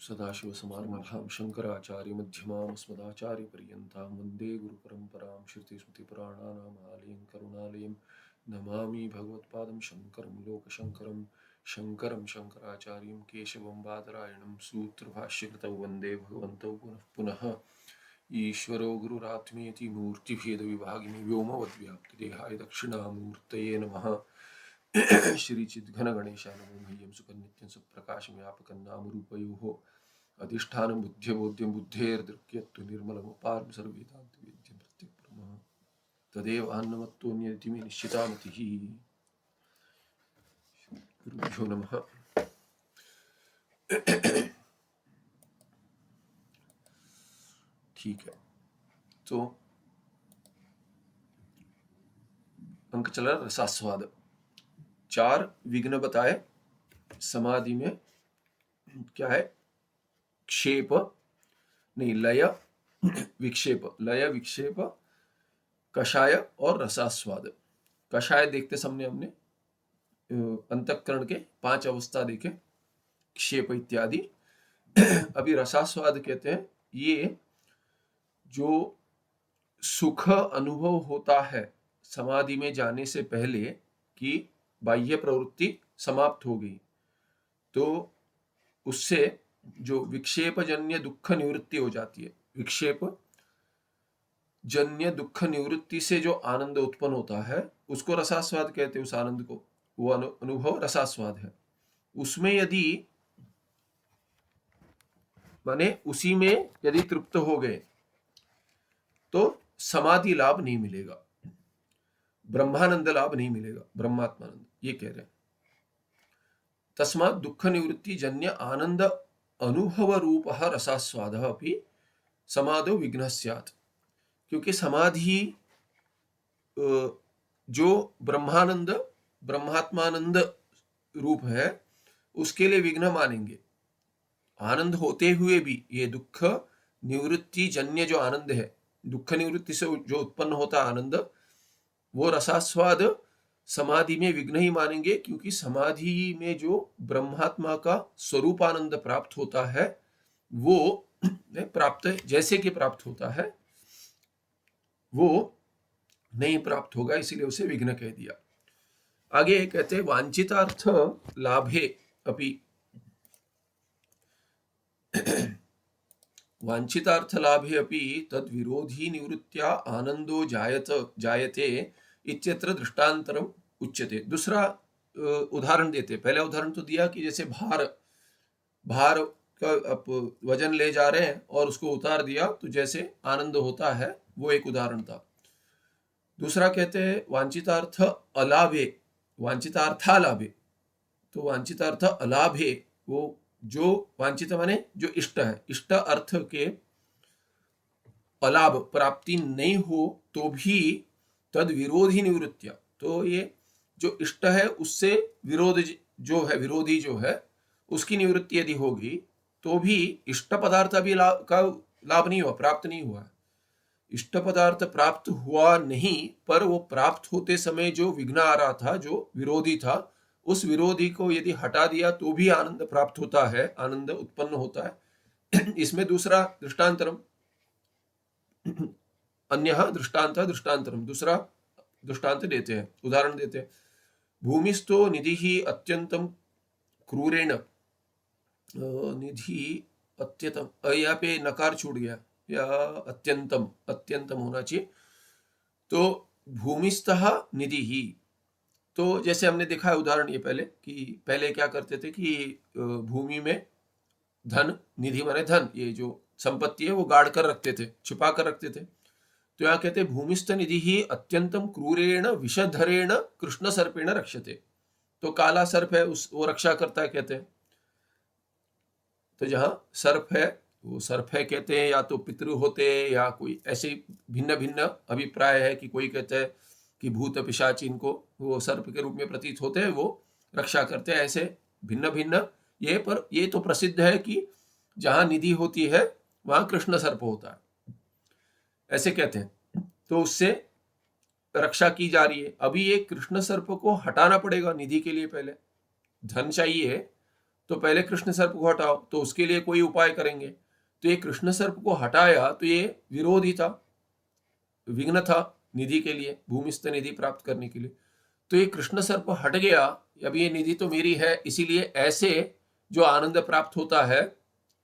सदाशिवसमारम्भां शङ्कराचार्यमध्यमाम् अस्मदाचार्यपर्यन्तां वन्दे गुरुपरम्परां श्रुतिस्मृतिपुराणानाम् आलयं करुणालयं नमामि भगवत्पादं शङ्करं लोकशङ्करं शङ्करं शङ्कराचार्यं केशवं बादरायणं सूत्रभाष्यकृतौ वन्दे भगवन्तौ पुनः पुनः ईश्वरो गुरुरात्मेति मूर्तिभेदविभागिनि व्योमवद्व्याप्तिदेहाय दक्षिणामूर्तये नमः। श्री चिद्घन गणेशाय नमो मह्यं सुखनित्यं सुप्रकाशं व्यापकं नामरूपयोः अधिष्ठानं बुद्ध्यबोध्यं बुद्धेर्दृक्यत्व निर्मलमुपारं सर्ववेदान्तवेद्यं प्रत्यक्ब्रह्म तदेव अन्नमत्तोऽन्यदिति मे निश्चिता मतिः। गुरुभ्यो नमः। ठीक है, तो अंक चला रसास्वाद। 4 विघ्न बताए समाधि में। क्या है? क्षेप नहीं, लय विक्षेप, लय विक्षेप, कषाय और रसास्वाद। कषाय देखते सामने हमने अंतःकरण के 5 अवस्था देखे, क्षेप इत्यादि। अभी रसास्वाद कहते हैं ये जो सुख अनुभव होता है समाधि में जाने से पहले कि बाह्य प्रवृत्ति समाप्त हो गई, तो उससे जो विक्षेप जन्य दुख निवृत्ति हो जाती है, विक्षेप जन्य दुख निवृत्ति से जो आनंद उत्पन्न होता है उसको रसास्वाद कहते हैं। उस आनंद को, वो अनुभव रसास्वाद है। उसमें यदि माने उसी में यदि तृप्त हो गए तो समाधि लाभ नहीं मिलेगा, ब्रह्मानंद लाभ नहीं मिलेगा, ब्रह्मात्मानंद, ये कह रहे हैं। तस्मात् दुख निवृत्ति जन्य आनंद अनुभव रूप रसास्वाद अपि समाधौ विघ्न स्यात्। क्योंकि समाधि जो ब्रह्मानंद ब्रह्मात्मानंद रूप है उसके लिए विघ्न मानेंगे। आनंद होते हुए भी ये दुख निवृत्ति जन्य जो आनंद है, दुख निवृत्ति से जो उत्पन्न होता आनंद, वो रसास्वाद समाधि में विघ्न ही मानेंगे। क्योंकि समाधि में जो ब्रह्मात्मा का स्वरूप आनंद प्राप्त होता है वो प्राप्त जैसे कि प्राप्त होता है वो नहीं प्राप्त होगा, इसीलिए उसे विघ्न कह दिया। आगे कहते हैं वांछितार्थ लाभे अपि वांछितार्थ लाभे अपि तद विरोधी निवृत्त्या आनंदो जायते इत्यत्र दृष्टांतरम उच्यते। दूसरा उदाहरण देते। पहला उदाहरण तो दिया कि जैसे भार का आप वजन ले जा रहे हैं और उसको उतार दिया तो जैसे आनंद होता है, वो एक उदाहरण था। दूसरा कहते हैं वांछितार्थ अलाभे, वांछितार्थालाभे। तो वांछितार्थ अलाभे, वो जो वांछित माने जो इष्ट है, इष्ट अर्थ के अलाभ प्राप्ति नहीं हो तो भी तद विरोधी निवृत्तिया, तो ये जो इष्ट है उससे विरोध जो है, विरोधी जो है उसकी निवृत्ति यदि होगी तो भी इष्ट पदार्थ अभी का लाभ नहीं हुआ, प्राप्त नहीं हुआ। इष्ट पदार्थ प्राप्त हुआ नहीं, पर वो प्राप्त होते समय जो विघ्न आ रहा था, जो विरोधी था, उस विरोधी को यदि हटा दिया तो भी आनंद प्राप्त होता है, आनंद उत्पन्न होता है। इसमें दूसरा दृष्टांतरम, अन्यः दृष्टांत दृष्टांतरम, दूसरा दृष्टांत देते हैं, उदाहरण देते हैं। भूमिस्थो निधि अत्यंतम क्रूरेण, निधि अत्यंतम, यहाँ पे नकार छूट गया, या अत्यंतम, अत्यंतम होना चाहिए। तो भूमिस्थः निधि ही, तो जैसे हमने देखा है उदाहरण ये पहले कि पहले क्या करते थे कि भूमि में धन, निधि माने धन, ये जो संपत्ति है वो गाड़ कर रखते थे, छुपा कर रखते थे। तो यहाँ कहते भूमिस्थ निधि ही अत्यंतम क्रूरेण विषधरेण कृष्ण सर्पेण रक्षते। तो काला सर्प है उस वो रक्षा करता है कहते हैं। तो जहां सर्प है वो सर्प है कहते हैं, या तो पितृ होते हैं या कोई ऐसे भिन्न भिन्न अभिप्राय है कि कोई कहते हैं कि भूत पिशाच इनको वो सर्प के रूप में प्रतीत होते हैं, वो रक्षा करते हैं, ऐसे भिन्न भिन्न ये। पर ये तो प्रसिद्ध है कि जहां निधि होती है वहां कृष्ण सर्प होता है, ऐसे कहते हैं। तो उससे रक्षा की जा रही है। अभी ये कृष्ण सर्प को हटाना पड़ेगा निधि के लिए, पहले धन चाहिए तो पहले कृष्ण सर्प को हटाओ, तो उसके लिए कोई उपाय करेंगे। तो ये कृष्ण सर्प को हटाया तो ये विरोधी था, विघ्न था निधि के लिए, भूमिस्थ निधि प्राप्त करने के लिए। तो ये कृष्ण सर्प हट गया, अब ये निधि तो मेरी है, इसीलिए ऐसे जो आनंद प्राप्त होता है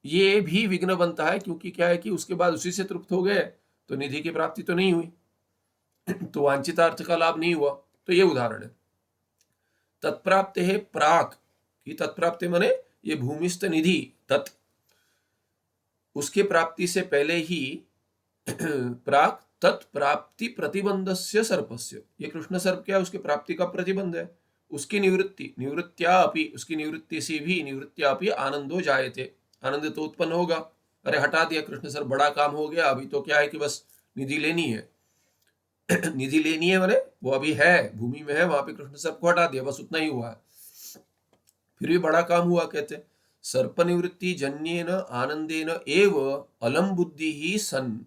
ये भी विघ्न बनता है, क्योंकि क्या है कि उसके बाद उसी से तृप्त हो गए तो निधि की प्राप्ति तो नहीं हुई, तो वांछित अर्थ का लाभ नहीं हुआ। तो ये उदाहरण है। तत्प्राप्त है प्राक, की तत्प्राप्ति माने ये भूमिस्थ निधि, तत् उसके प्राप्ति से पहले ही प्राक तत्प्राप्ति प्रतिबंधस्य सर्पस्य, ये कृष्ण सर्प क्या है, उसके प्राप्ति का प्रतिबंध है। उसकी निवृत्ति, निवृत्त्या अपि, उसकी निवृत्ति से भी, निवृत्त्या अपि आनंदो जायते, आनंद तो उत्पन्न होगा। अरे हटा दिया कृष्ण सर्प, बड़ा काम हो गया, अभी तो क्या है कि बस निधि लेनी है निधि लेनी है माने वो अभी है, भूमि में है, वहां पे कृष्ण सर्प को हटा दिया, बस उतना ही हुआ है, फिर भी बड़ा काम हुआ। कहते सर्प निवृत्ति जन्येन आनंदेन एव अलम बुद्धि ही सन,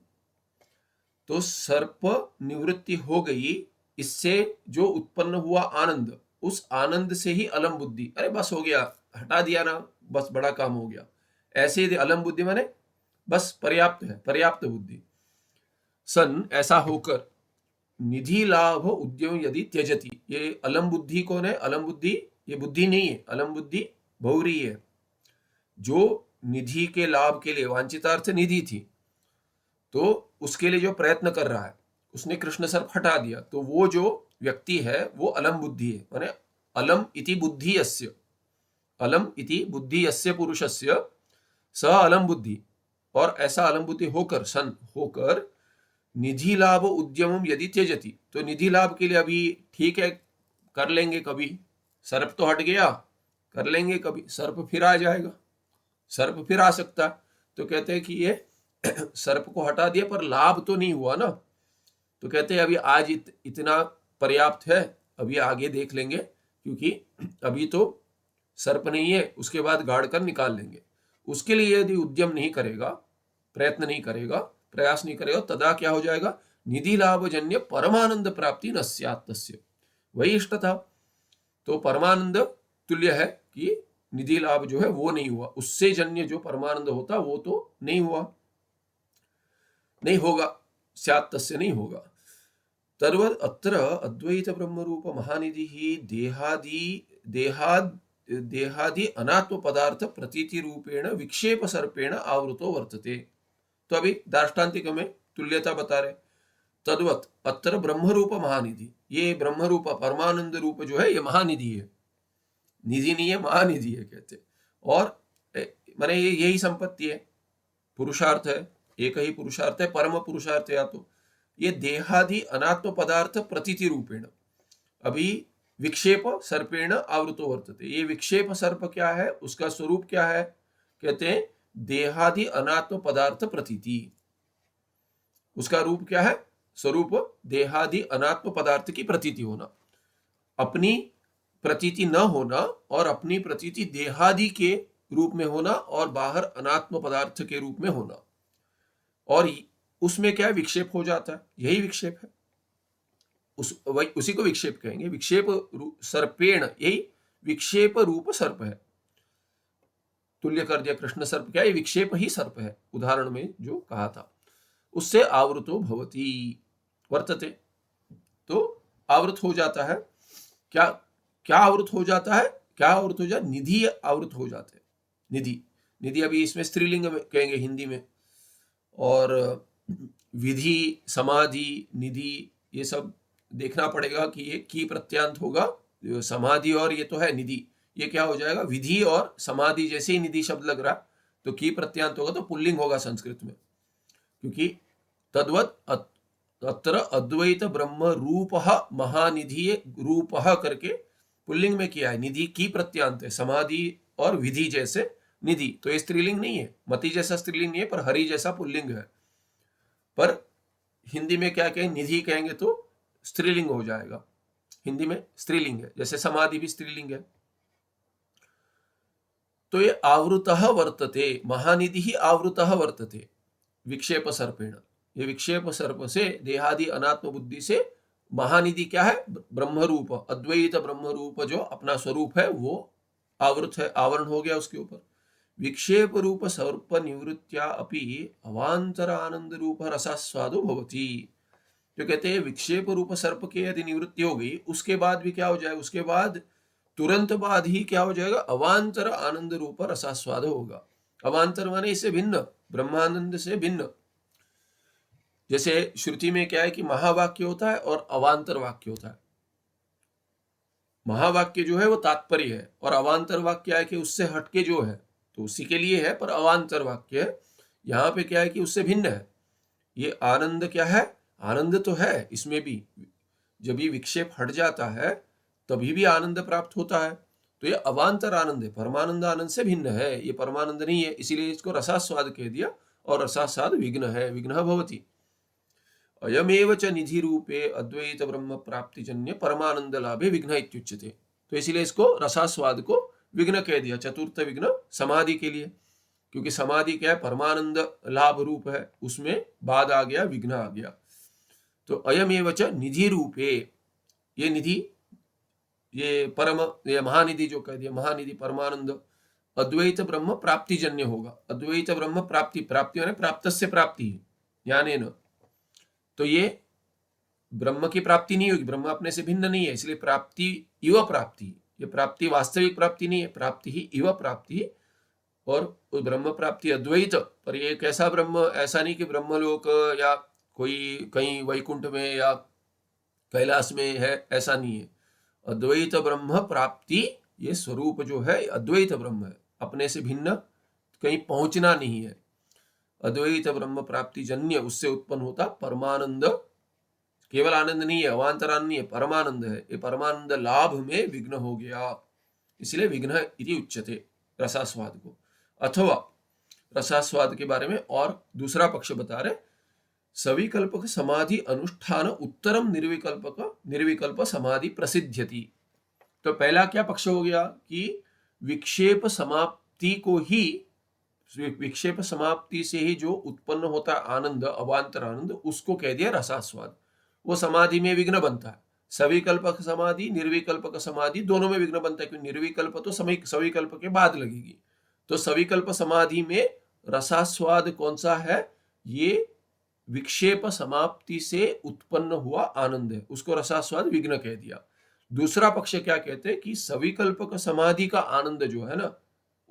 तो सर्प निवृत्ति हो गई, इससे जो उत्पन्न हुआ आनंद, उस आनंद से ही अलम बुद्धि, अरे बस हो गया, हटा दिया ना, बस बड़ा काम हो गया। ऐसे ही अलम बुद्धि माने बस पर्याप्त है, पर्याप्त बुद्धि। सन ऐसा होकर, निधि लाभ उद्यम यदि त्यजति, ये अलम बुद्धि कौन है, अलम बुद्धि ये बुद्धि नहीं है, अलम बुद्धि बहुरी है, जो निधि के लाभ के लिए, वांछितार्थ निधि थी, तो उसके लिए जो प्रयत्न कर रहा है, उसने कृष्ण सर्प हटा दिया, तो वो जो व्यक्ति है वो अलम बुद्धि है, माने अलम इति बुद्धि यस्य, अलम इति बुद्धि यस्य पुरुषस्य स अलम बुद्धि, और ऐसा अलम बुद्धि होकर, सन होकर, निधि लाभ उद्यमम यदि त्यजति, तो निधि लाभ के लिए अभी ठीक है, कर लेंगे कभी, सर्प तो हट गया, कर लेंगे कभी, सर्प फिर आ जाएगा, सर्प फिर आ सकता है। तो कहते हैं कि ये सर्प को हटा दिया पर लाभ तो नहीं हुआ ना, तो कहते हैं अभी आज इतना पर्याप्त है, अभी आगे देख लेंगे, क्योंकि अभी तो सर्प नहीं है, उसके बाद गाड़ कर निकाल लेंगे। उसके लिए यदि उद्यम नहीं करेगा, प्रयत्न नहीं करेगा, प्रयास नहीं करेगा, तदा क्या हो जाएगा, निधि लाभ जन्य परमानंद प्राप्ति न स्यात् तस्य, वही इष्ट था, तो परमानंद तुल्य है कि निधि लाभ जो है वो नहीं हुआ, उससे जन्य जो परमानंद होता वो तो नहीं हुआ, नहीं होगा, स्यात् तस्य नहीं होगा। तद्वत् अत्र अद्वैत ब्रह्म रूप महानिधि ही देहादि अनात्म पदार्थ प्रतीति रूपेण विक्षेप सर्पेण आवृतो वर्तते। तो अभी दार्ष्टान्तिक में तुल्यता बता रहे, तद्वत् अत्र ब्रह्म रूप महानिधि, ये ब्रह्म रूप परमानंद रूप जो है ये महानिधि है, निधि नहीं है, महानिधि है कहते। और माने ये यही संपत्ति है, पुरुषार्थ है, एक ही पुरुषार्थ है, परम पुरुषार्थ है। या तो ये देहादि अनात्म पदार्थ प्रतीति रूपेण, अभी विक्षेप सर्पेण आवृतो वर्तते, ये विक्षेप सर्प क्या है, उसका स्वरूप क्या है, कहते हैं देहादि अनात्म पदार्थ प्रतीति, उसका रूप क्या है, स्वरूप देहादि अनात्म पदार्थ की प्रतीति होना, अपनी प्रतीति न होना और अपनी प्रतीति देहादि के रूप में होना और बाहर अनात्म पदार्थ के रूप में होना, और उसमें क्या विक्षेप हो जाता है, यही विक्षेप है, उसी को विक्षेप कहेंगे, विक्षेप सर्पेण, यही विक्षेप रूप सर्प है, तुल्य कर दिया कृष्ण सर्प क्या है, विक्षेप ही सर्प है, उदाहरण में जो कहा था, उससे आवृतो भवति वर्तते, तो आवृत हो जाता है, क्या क्या आवृत हो जाता है, क्या आवृत हो जाता है, निधि आवृत हो जाते हैं, निधि, निधि अभी इसमें स्त्रीलिंग में कहेंगे हिंदी में, और विधि, समाधि, निधि, ये सब देखना पड़ेगा कि ये की प्रत्यांत होगा, समाधि और ये तो है निधि, ये क्या हो जाएगा, विधि और समाधि, जैसे ही निधि शब्द लग रहा तो की प्रत्यांत होगा, तो पुल्लिंग होगा संस्कृत में, क्योंकि तद्वत अत्र अद्वैत ब्रह्म रूपः महानिधि, रूपः करके पुल्लिंग में किया है, निधि की प्रत्यांत है, समाधि और विधि जैसे निधि, तो ये स्त्रीलिंग नहीं है, मति जैसा स्त्रीलिंग नहीं है, पर हरि जैसा पुल्लिंग है, पर हिंदी में क्या कहें, निधि कहेंगे तो स्त्रीलिंग हो जाएगा, हिंदी में स्त्रीलिंग है, जैसे समाधि भी स्त्रीलिंग है। तो ये आवृतः वर्तते, महानिधि ही आवृतः वर्तते विक्षेप सर्पेण, ये विक्षेप सर्प से, देहादि अनात्म बुद्धि से, महानिधि क्या है, ब्रह्म रूप, अद्वैत ब्रह्म रूप जो अपना स्वरूप है वो आवृत है, आवरण हो गया उसके ऊपर। विक्षेप रूप सर्प निवृत्त्या अपि अवांतर आनंद रूप रसास्वादो भवति। जो कहते हैं विक्षेप रूप सर्प के यदि निवृत्ति हो गई, उसके बाद भी क्या हो जाएगा, उसके बाद तुरंत बाद ही क्या हो जाएगा, अवांतर आनंद रूप रसास्वाद होगा। अवांतर माने इससे भिन्न, ब्रह्मानंद से भिन्न। जैसे श्रुति में क्या है कि महावाक्य होता है और अवांतर वाक्य होता है। महावाक्य जो है वो तात्पर्य है, और अवांतर वाक्य है कि उससे हटके जो है तो उसी के लिए है, पर अवांतर वाक्य है। यहाँ पे क्या है कि उससे भिन्न है। ये आनंद क्या है, आनंद तो है इसमें भी, जब ये विक्षेप हट जाता है तभी भी आनंद प्राप्त होता है। तो ये अवांतर आनंद है, परमानंद आनंद से भिन्न है, ये परमानंद नहीं है, इसीलिए इसको रसास्वाद कह दिया। और रसास्वाद विघ्न है, विघ्न भवति। अयमेव च निधि रूपे अद्वैत ब्रह्म प्राप्ति जन्य परमानंद लाभे विघ्न इत्युच्यते। तो इसलिए इसको रसास्वाद को विघ्न कह दिया, चतुर्थ विघ्न समाधि के लिए, क्योंकि समाधि क्या है, परमानंद लाभ रूप है, उसमें बाद आ गया, विघ्न आ गया। तो अयमेव च निधि रूपे, ये निधि, ये परम, ये महानिधि जो कह दिया, महानिधि परमानंद अद्वैत ब्रह्म प्राप्ति जन्य होगा। अद्वैत ब्रह्म प्राप्ति, प्राप्ति माने प्राप्त से प्राप्ति, ज्ञानेन। तो ये ब्रह्म की प्राप्ति नहीं होगी, ब्रह्म अपने से भिन्न नहीं है, इसलिए प्राप्ति इव प्राप्ति, ये प्राप्ति वास्तविक प्राप्ति नहीं है, प्राप्ति ही इव प्राप्ति। और ब्रह्म प्राप्ति अद्वैत, पर ये कैसा ब्रह्म, ऐसा नहीं कि ब्रह्मलोक या कोई कहीं वैकुंठ में या कैलाश में है, ऐसा नहीं है। अद्वैत ब्रह्म प्राप्ति, ये स्वरूप जो है अद्वैत ब्रह्म है, अपने से भिन्न कहीं पहुंचना नहीं है। अद्वैत ब्रह्म प्राप्ति जन्य, उससे उत्पन्न होता परमानंद, केवल आनंद नहीं है, अवांतर आनंद नहीं है, परमानंद है। ये परमानंद लाभ में विघ्न हो गया, इसलिए विघ्न इति उच्यते रसास्वाद को। अथवा रसास्वाद के बारे में और दूसरा पक्ष बता रहे, सविकल्पक समाधि अनुष्ठान उत्तरम निर्विकल्प समाधि प्रसिद्ध्यति। तो पहला क्या पक्ष हो गया कि विक्षेप समाप्ति को ही, विक्षेप समाप्ति से ही जो उत्पन्न होता है आनंद, अवांतर आनंद, उसको कह दिया रसास्वाद। वो समाधि में विघ्न बनता है। सविकल्पक समाधि, निर्विकल्पक समाधि, दोनों में विघ्न बनता है, क्योंकि निर्विकल्प तो सविकल्प के बाद लगेगी। तो सविकल्प समाधि में रसास्वाद कौन सा है, ये विक्षेप समाप्ति से उत्पन्न हुआ आनंद है, उसको रसास्वाद विघ्न कह दिया। दूसरा पक्ष क्या कहते हैं कि सविकल्पक समाधि का आनंद जो है ना,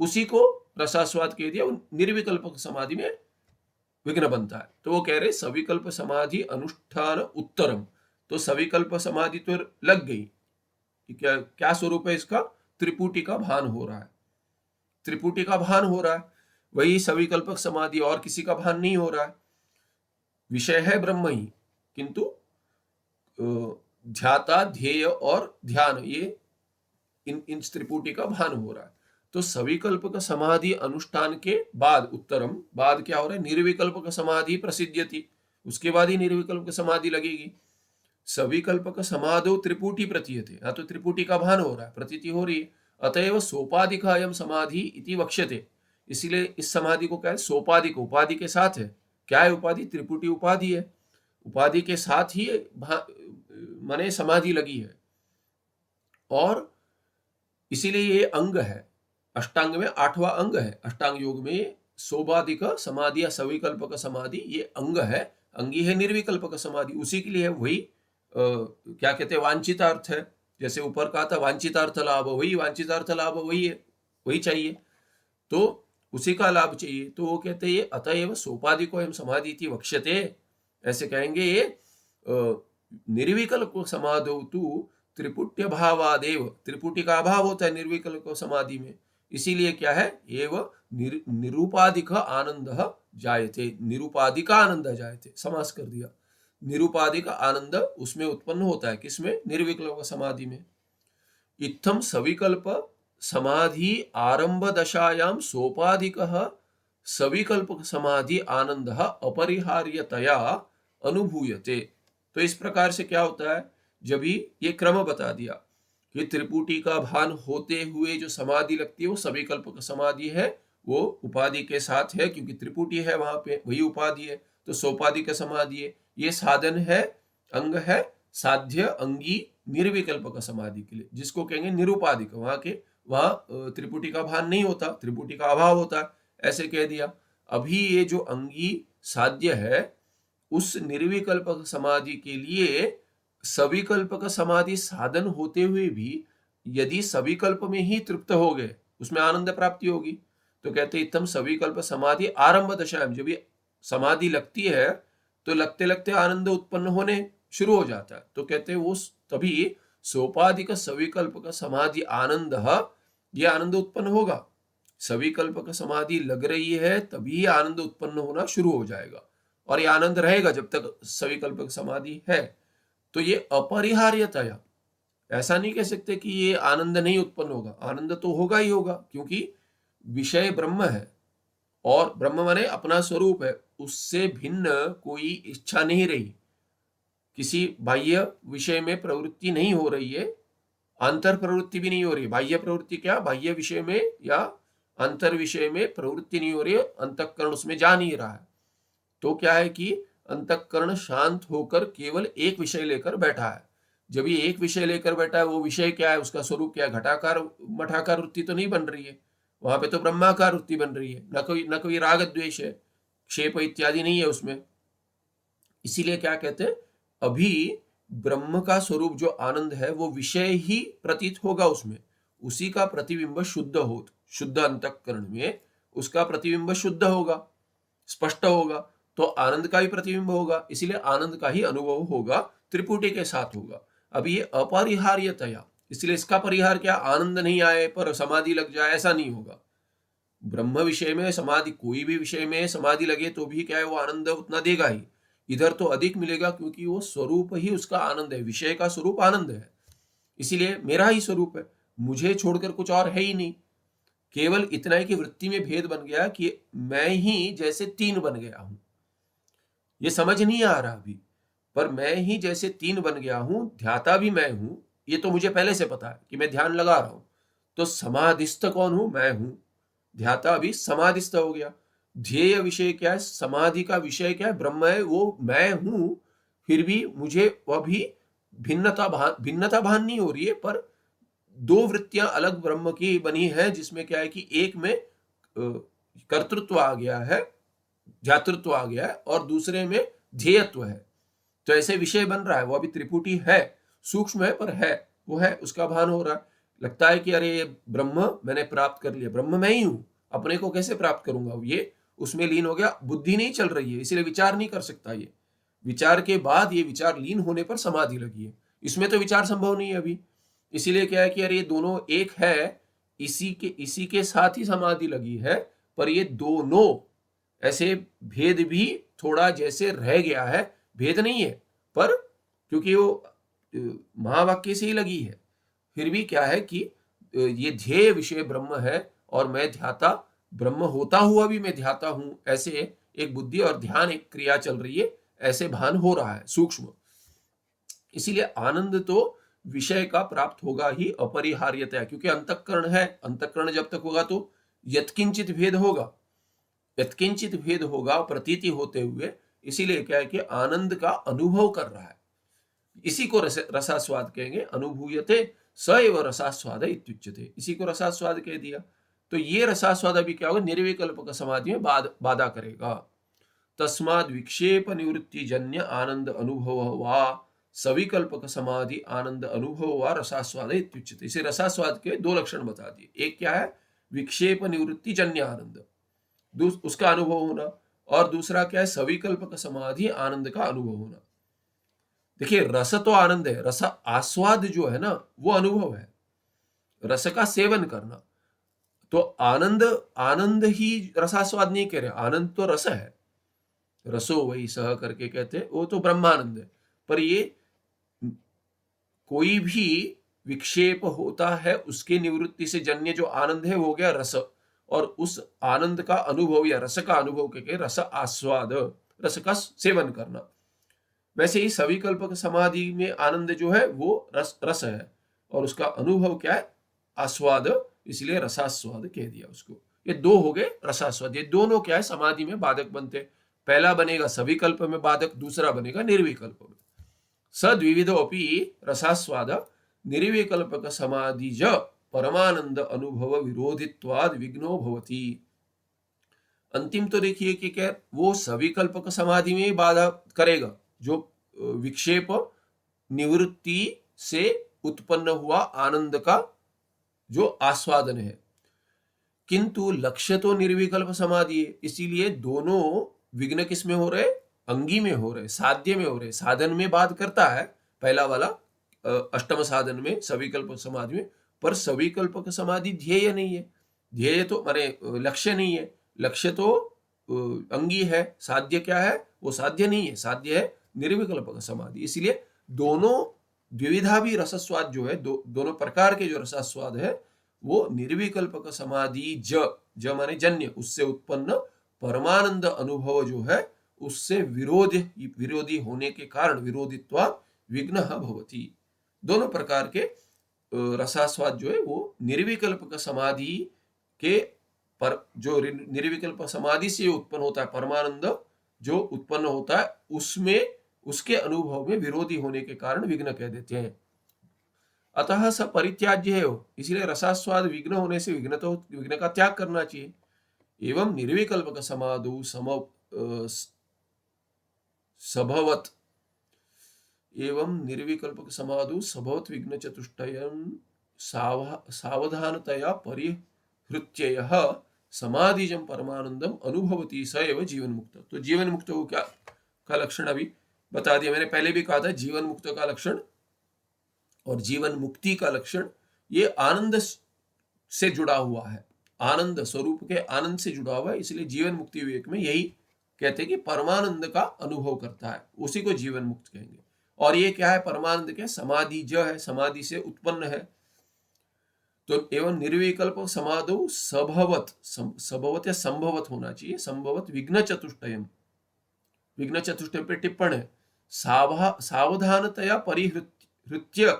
उसी को रसास्वाद कह दिया, निर्विकल्पक समाधि में विघ्न बनता है। तो वो कह रहे सविकल्प समाधि अनुष्ठान उत्तरम। तो सविकल्प समाधि तो लग गई, क्या क्या स्वरूप है इसका, त्रिपुटी का भान हो रहा है, त्रिपुटी का भान हो रहा है, वही सविकल्पक समाधि, और किसी का भान नहीं हो रहा है। विषय है ब्रह्म ही, किंतु ध्याता, ध्येय और ध्यान, ये इन त्रिपुटी का भान हो रहा है। तो सविकल्पक समाधि अनुष्ठान के बाद उत्तरम, बाद क्या हो रहा है, निर्विकल्पक समाधि प्रसिद्ध्यति, उसके बाद ही निर्विकल्पक समाधि लगेगी। सविकल्पक समाधो त्रिपुटी प्रतीयते, यहाँ तो त्रिपुटी का भान हो रहा है, प्रतीति हो रही है। अतएव सोपाधिकायम समाधि इति वक्ष्यते, इसीलिए इस समाधि को क्या है, सोपाधिक, उपाधि के साथ है। क्या है उपाधि, त्रिपुटी उपाधि है, उपाधि के साथ ही माने समाधि लगी है, और इसीलिए ये अंग है, अष्टांग में 8वां अंग है। अष्टांग योग में सोपाधिक समाधि या सविकल्पक समाधि ये अंग है, अंगी है निर्विकल्पक समाधि, उसी के लिए है। वही क्या कहते हैं, वांछितार्थ है। जैसे ऊपर कहा था वांछितार्थ लाभ, वही वांछितार्थ लाभ वही है, वही चाहिए, तो उसी का लाभ चाहिए। तो वो कहते हैं अतएव सोपाधिको एवं समाधि इति वक्ष्यते, ऐसे कहेंगे ये निर्विकल्प समाधौ तु त्रिपुट्य भावादेव, त्रिपुटी का अभाव होता है निर्विकल्प समाधि में, इसीलिए क्या है, एव निरूपाधिक आनंद जायते, निरूपाधिक आनंद जायते, समास कर दिया, निरूपाधिक आनंद उसमें उत्पन्न होता है, किसमें, निर्विकल्प समाधि में। इत्थम सविकल्प समाधि आरंभ दशायां सोपाधिकः सविकल्प समाधि आनंद अपरिहार्यतया अनुभूयते। तो इस प्रकार से क्या होता है, जब ही ये क्रम बता दिया कि त्रिपुटी का भान होते हुए जो समाधि लगती है वो सविकल्पक समाधि है, वो उपाधि के साथ है, क्योंकि त्रिपुटी है वहां पे, वही उपाधि है, तो सोपाधिक समाधि है। ये साधन है, अंग है, साध्य अंगी निर्विकल्पक समाधि के लिए, जिसको कहेंगे निरुपाधिक, वहां के वहां त्रिपुटी का भान नहीं होता, त्रिपुटी का अभाव होता है, ऐसे कह दिया। अभी ये जो अंगी साध्य है, उस निर्विकल्पक समाधि के लिए सविकल्पक समाधि साधन होते हुए भी यदि सविकल्प में ही तृप्त हो गए, उसमें आनंद प्राप्ति होगी। तो कहते इत्थम सविकल्प समाधि आरंभ दशा, जब ये समाधि लगती है तो लगते लगते आनंद उत्पन्न होने शुरू हो जाता है। तो कहते हैं वो तभी सोपाधिक सविकल्प का समाधि आनंद, ये आनंद उत्पन्न होगा। सविकल्प का समाधि लग रही है तभी आनंद उत्पन्न होना शुरू हो जाएगा, और ये आनंद रहेगा जब तक सविकल्पक समाधि है। तो ये अपरिहार्यतया, ऐसा नहीं कह सकते कि ये आनंद नहीं उत्पन्न होगा, आनंद तो होगा ही होगा, क्योंकि विषय ब्रह्म है और ब्रह्म माने अपना स्वरूप है, उससे भिन्न कोई इच्छा नहीं रही, किसी बाह्य विषय में प्रवृत्ति नहीं हो रही है, अंतर प्रवृत्ति भी नहीं हो रही है। बाह्य प्रवृत्ति क्या, बाह्य विषय में या अंतर विषय में प्रवृत्ति नहीं हो रही है, अंतःकरण उसमें जा नहीं रहा है। तो क्या है कि अंतःकरण शांत होकर केवल एक विषय लेकर बैठा है। जब ये एक विषय लेकर बैठा है, वो विषय क्या है, उसका स्वरूप क्या है, घटाकार मठाकार वृत्ति तो नहीं बन रही है, वहां पे तो ब्रह्माकार वृत्ति बन रही है, न कोई राग द्वेष है, क्षेप इत्यादि नहीं है उसमें। इसीलिए क्या कहते हैं, अभी ब्रह्म का स्वरूप जो आनंद है वो विषय ही प्रतीत होगा उसमें, उसी का प्रतिबिंब शुद्ध हो, शुद्ध अंतःकरण में उसका प्रतिबिंब शुद्ध होगा, स्पष्ट होगा, तो आनंद का भी प्रतिबिंब होगा, इसीलिए आनंद का ही अनुभव होगा, त्रिपुटी के साथ होगा। अब ये अपरिहार्यतया, इसलिए इसका परिहार क्या, आनंद नहीं आए पर समाधि लग जाए, ऐसा नहीं होगा। ब्रह्म विषय में समाधि, कोई भी विषय में समाधि लगे तो भी क्या है, वो आनंद उतना देगा ही, इधर तो अधिक मिलेगा, क्योंकि वो स्वरूप ही उसका आनंद है, विषय का स्वरूप आनंद है, इसीलिए मेरा ही स्वरूप है, मुझे छोड़कर कुछ और है ही नहीं। केवल इतना ही कि वृत्ति में भेद बन गया कि मैं ही जैसे तीन बन गया हूं, ये समझ नहीं आ रहा अभी, पर मैं ही जैसे तीन बन गया हूं, ध्याता भी मैं हूं, ये तो मुझे पहले से पता है कि मैं ध्यान लगा रहा हूं। तो समाधिस्थ कौन हूं, मैं हूं, ध्याता अभी समाधिस्थ हो गया। ध्येय विषय क्या है, समाधि का विषय क्या है, ब्रह्म है, वो मैं हूं, फिर भी मुझे वह भी भिन्नता भान नहीं हो रही है, पर दो वृत्तियां अलग ब्रह्म की बनी है, जिसमें क्या है कि एक में कर्तृत्व आ गया है, ध्यातृत्व आ गया है, और दूसरे में ध्येयत्व है। तो ऐसे विषय बन रहा है, वो अभी त्रिपुटी है, सूक्ष्म है पर है, वो है, उसका भान हो रहा है। लगता है कि अरे ये ब्रह्म मैंने प्राप्त कर लिया, ब्रह्म मैं ही हूं, अपने को कैसे प्राप्त करूंगा, ये उसमें लीन हो गया, बुद्धि नहीं चल रही है, इसलिए विचार नहीं कर सकता। ये विचार के बाद, ये विचार लीन होने पर समाधि लगी है, इसमें तो विचार संभव नहीं है अभी। इसीलिए क्या है कि अरे ये दोनों एक है, इसी के साथ ही समाधि लगी है, पर ये दोनों ऐसे भेद भी थोड़ा जैसे रह गया है, भेद नहीं है, पर क्योंकि वो महावाक्य से ही लगी है, फिर भी क्या है कि ये ध्येय विषय ब्रह्म है, और मैं ध्याता, ब्रह्म होता हुआ भी मैं ध्याता हूं, ऐसे एक बुद्धि और ध्यान, एक क्रिया चल रही है, ऐसे भान हो रहा है सूक्ष्म। इसीलिए आनंद तो विषय का प्राप्त होगा ही अपरिहार्यता, क्योंकि अंतःकरण है, अंतःकरण जब तक होगा तो यत्किंचित भेद होगा, यत्किंचित भेद होगा प्रतीति होते हुए, इसीलिए क्या है कि आनंद का अनुभव कर रहा है, इसी को रसास्वाद कहेंगे, अनुभूयते स एव रसास्वाद इत्युच्यते, इसी को रसास्वाद कह दिया। तो ये रसास्वाद अभी क्या होगा, निर्विकल्पक समाधि में बाधा करेगा। तस्माद् विक्षेप निवृत्ति जन्य आनंद अनुभव वा सविकल्पक समाधि आनंद अनुभव वा रसास्वाद इत्युच्यते। इसे रसास्वाद के दो लक्षण बता दिए, एक क्या है, विक्षेप निवृत्ति जन्य आनंद, उसका अनुभव होना, और दूसरा क्या है, सविकल्पक समाधि आनंद का अनुभव होना। देखिए रस तो आनंद है, रस आस्वाद जो है ना वो अनुभव है, रस का सेवन करना, तो आनंद, आनंद ही रसास्वाद नहीं कह रहे, आनंद तो रस है, रसो वही सह करके कहते हैं, वो तो ब्रह्मानंद है। पर ये कोई भी विक्षेप होता है, उसके निवृत्ति से जन्य जो आनंद है वो हो गया रस, और उस आनंद का अनुभव या रस का अनुभव के रस आस्वाद, रस का सेवन करना। वैसे ही सविकल्पक समाधि में आनंद जो है वो रस है, और उसका अनुभव क्या है, आस्वाद, इसलिए रसास्वाद कह दिया उसको। ये दो हो गए रसास्वाद, ये दोनों क्या है, समाधि में बाधक बनते, पहला बनेगा सविकल्प में बाधक, दूसरा बनेगा निर्विकल्प में। सद्विविधोपि रसास्वाद निर्विकल्पक समाधि ज परमानंद अनुभव विरोधित्वाद विघ्नो भवति। अंतिम तो देखिए कि क्या वो सविकल्पक समाधि में ही बाधा करेगा, जो विक्षेप निवृत्ति से उत्पन्न हुआ आनंद का जो आस्वादन है, किंतु लक्ष्य तो निर्विकल्प समाधि है। इसीलिए दोनों विघ्न किस में हो रहे, अंगी में हो रहे, साध्य में हो रहे। साधन में बात करता है पहला वाला अष्टम साधन में सविकल्प समाधि में, पर सविकल्पक समाधि ध्येय नहीं है। ध्येय तो माने लक्ष्य नहीं है, लक्ष्य तो अंगी है। साध्य क्या है, वो साध्य नहीं है, साध्य है निर्विकल्पक समाधि। इसलिए दोनों द्विविधा भी रसस्वाद जो है, दोनों प्रकार के जो रसास्वाद है वो निर्विकल्पक समाधि ज माने जन्य, उससे उत्पन्न परमानंद अनुभव जो है उससे विरोधी होने के कारण विरोधित्वा विघ्न भवति। दोनों प्रकार के रसास्वाद जो है वो निर्विकल्पक समाधि के पर जो निर्विकल्प समाधि से उत्पन्न होता है परमानंद जो उत्पन्न होता है, उसमें उसके अनुभव में विरोधी होने के कारण विघ्न कह देते हैं। अतः स परित्याज्य है वो, इसलिए रसास्वाद विघ्न होने से विघ्न का त्याग करना चाहिए। एवं निर्विकल्पक समाधु सभवत एवं निर्विकल्पक समाधु सभवत विघ्न चतुष्टयं सावधानतया परिहृत्य समाधिजम परमानंदम अनुभवती स एव जीवन मुक्त। तो जीवन मुक्त को क्या का लक्षण अभी बता दिया। मैंने पहले भी कहा था जीवन मुक्त का लक्षण और जीवन मुक्ति का लक्षण ये आनंद से जुड़ा हुआ है, आनंद स्वरूप के आनंद से जुड़ा हुआ है। इसलिए जीवन मुक्ति विवेक में यही कहते हैं कि परमानंद का अनुभव करता है, उसी को जीवन मुक्त कहेंगे। और ये क्या है, परमानंद के समाधि ज है, समाधि से उत्पन्न है। तो एवं निर्विकल्प समाधो सबवत या संभवत होना चाहिए, संभवत विघ्न चतुष्टयम। विघ्न चतुष्टय पे टिप्पण है, सावधानतया परिहृत्य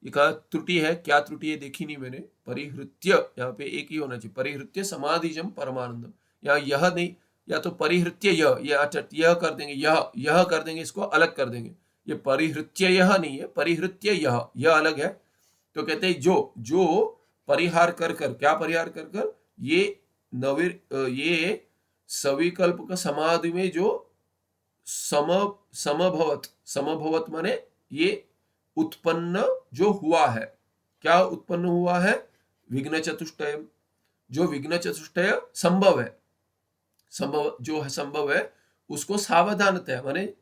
ये का त्रुटि है, क्या त्रुटि है देखी नहीं मैंने। परिहृत्य यहाँ पे एक ही होना चाहिए, परिहृत्य समाधिजम परमानंदम। यहाँ यह नहीं, या तो परिहृत्य यह कर देंगे, यह कर देंगे, इसको अलग कर देंगे। ये परिहृत्य यह नहीं है, परिहृत्य यह अलग है। तो कहते हैं जो परिहार कर क्या परिहार कर ये सविकल्प का समाधि में जो समभवत माने ये उत्पन्न जो हुआ है, क्या उत्पन्न हुआ है, विघ्न चतुष्टय। जो विघ्न चतुष्टय संभव है, संभव जो है संभव है उसको सावधानता माने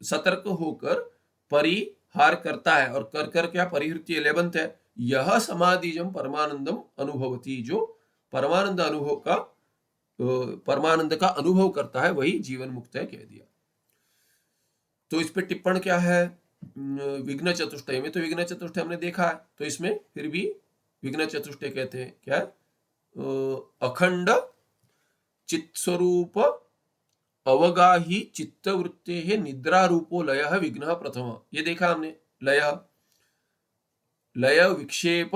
सतर्क होकर परिहार करता है। और कर क्या परिहृत्य 11th है, यह समाधिजम परमानंदम अनुभवती। जो परमानंद का अनुभव करता है वही जीवन मुक्त है, कह दिया। तो इस पे टिप्पण क्या है विघ्न चतुष्टय में। तो विघ्न चतुष्टय हमने देखा है, तो इसमें फिर भी विघ्न चतुष्टय कहते हैं क्या, अखंड चित्स्वरूप अवगाही चित्तवृत्ते निद्रा रूपो लय विघ्न प्रथम। ये देखा हमने, लय विक्षेप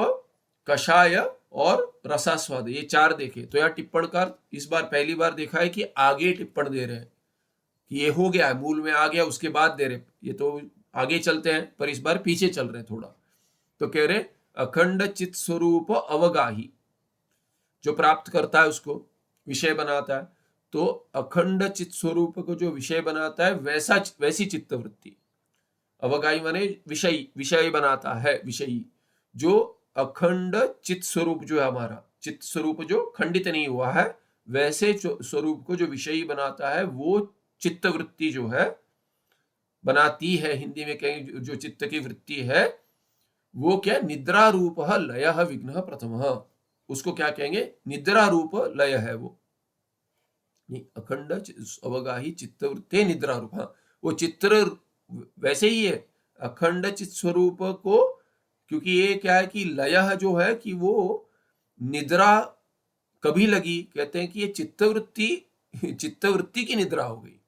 कषाय और रसास्वाद, ये चार देखे। तो यहाँ टिप्पणकार इस बार पहली बार देखा है कि आगे टिप्पण दे रहे हैं कि ये हो गया है, मूल में आ गया, उसके बाद दे रहे। ये तो आगे चलते हैं, पर इस बार पीछे चल रहे थोड़ा। तो कह रहे अखंड चित स्वरूप अवगाही, जो प्राप्त करता है उसको विषय बनाता है। तो अखंड चित स्वरूप को जो विषय बनाता है वैसी चित्तवृत्ति, अवगाही माने विषय बनाता है, विषयी। जो अखंड चित स्वरूप जो है हमारा, चित स्वरूप जो खंडित नहीं हुआ है, वैसे स्वरूप को जो विषयी बनाता है वो चित्तवृत्ति जो है बनाती है। हिंदी में कहेंगे जो चित्त की वृत्ति है वो क्या, निद्रा रूप लय विघ्न प्रथम। उसको क्या कहेंगे, निद्रा रूप लय है वो। अखंड अवगाही चित्तवृत्ति निद्रा रूप, हाँ वो चित्र वैसे ही है अखंड चित स्वरूप को। क्योंकि ये क्या है कि लय जो है कि वो निद्रा कभी लगी, कहते हैं कि ये चित्तवृत्ति की निद्रा हो गई,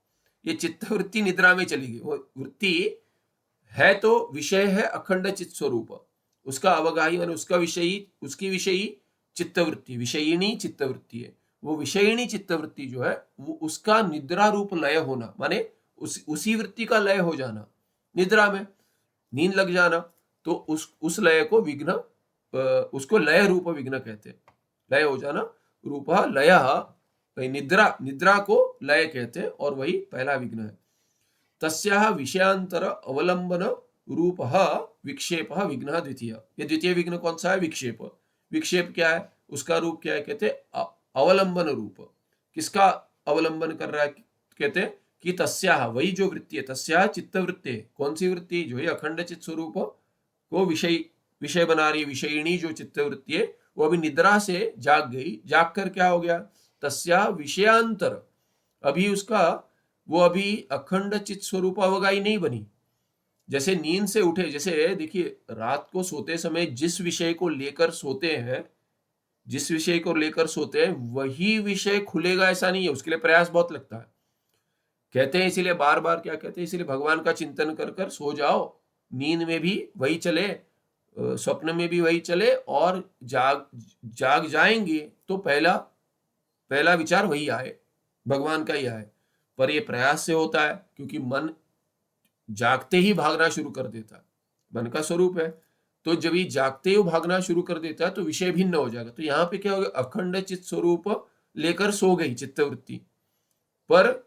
ये चित्तवृत्ति निद्रा में चली गई। वो वृत्ति है तो विषय है अखंड चित स्वरूप, उसका अवगाही माने उसका विषयी, उसकी विषयी चित्तवृत्ति, विषयिणी चित्तवृत्ति है। वो विषयिणी चित्तवृत्ति जो है वो उसका निद्रा रूप लय होना, माने उसी वृत्ति का लय हो जाना, निद्रा में नींद लग जाना, तो उस लय को विघ्न, उसको लय रूप विघ्न कहते हैं। लय हो जाना, रूप लय, निद्रा, निद्रा को लय कहते हैं, और वही पहला विघ्न है। तस्याः विषयांतर अवलंबन रूप विक्षेप विघ्न द्वितीय। ये द्वितीय विघ्न कौन सा है? विक्षेप। विक्षेप क्या है? उसका रूप क्या है? कहते अवलंबन रूप। किसका अवलंबन कर रहा है? कहते कि तस्याः, वही जो वृत्ति है, तस्याः चित्तवृत्ति, कौन सी वृत्ति? जो है अखंड चित्त स्वरूप को विषय बना रही है, विषयिणी जो चित्तवृत्ति है, वो अभी निद्रा से जाग गई। जाग कर क्या हो गया? तस्याः विषयांतर, अभी उसका वो अभी अखंड चित्त स्वरूप अवगाही नहीं बनी। जैसे नींद से उठे, जैसे देखिए रात को सोते समय जिस विषय को लेकर सोते हैं, जिस विषय को लेकर सोते हैं वही विषय खुलेगा ऐसा नहीं है, उसके लिए प्रयास बहुत लगता है। कहते हैं इसीलिए बार बार, क्या कहते हैं, इसीलिए भगवान का चिंतन कर कर सो जाओ, नींद में भी वही चले, स्वप्न में भी वही चले, और जाग जाएंगे तो पहला विचार वही आए, भगवान का ही आए। पर ये प्रयास से होता है, क्योंकि मन जागते ही भागना शुरू कर देता है, मन का स्वरूप है। तो जब ये जागते ही भागना शुरू कर देता है तो विषय भिन्न हो जाएगा। तो यहाँ पे क्या होगा? अखंड चित्त स्वरूप लेकर सो गई चित्तवृत्ति, पर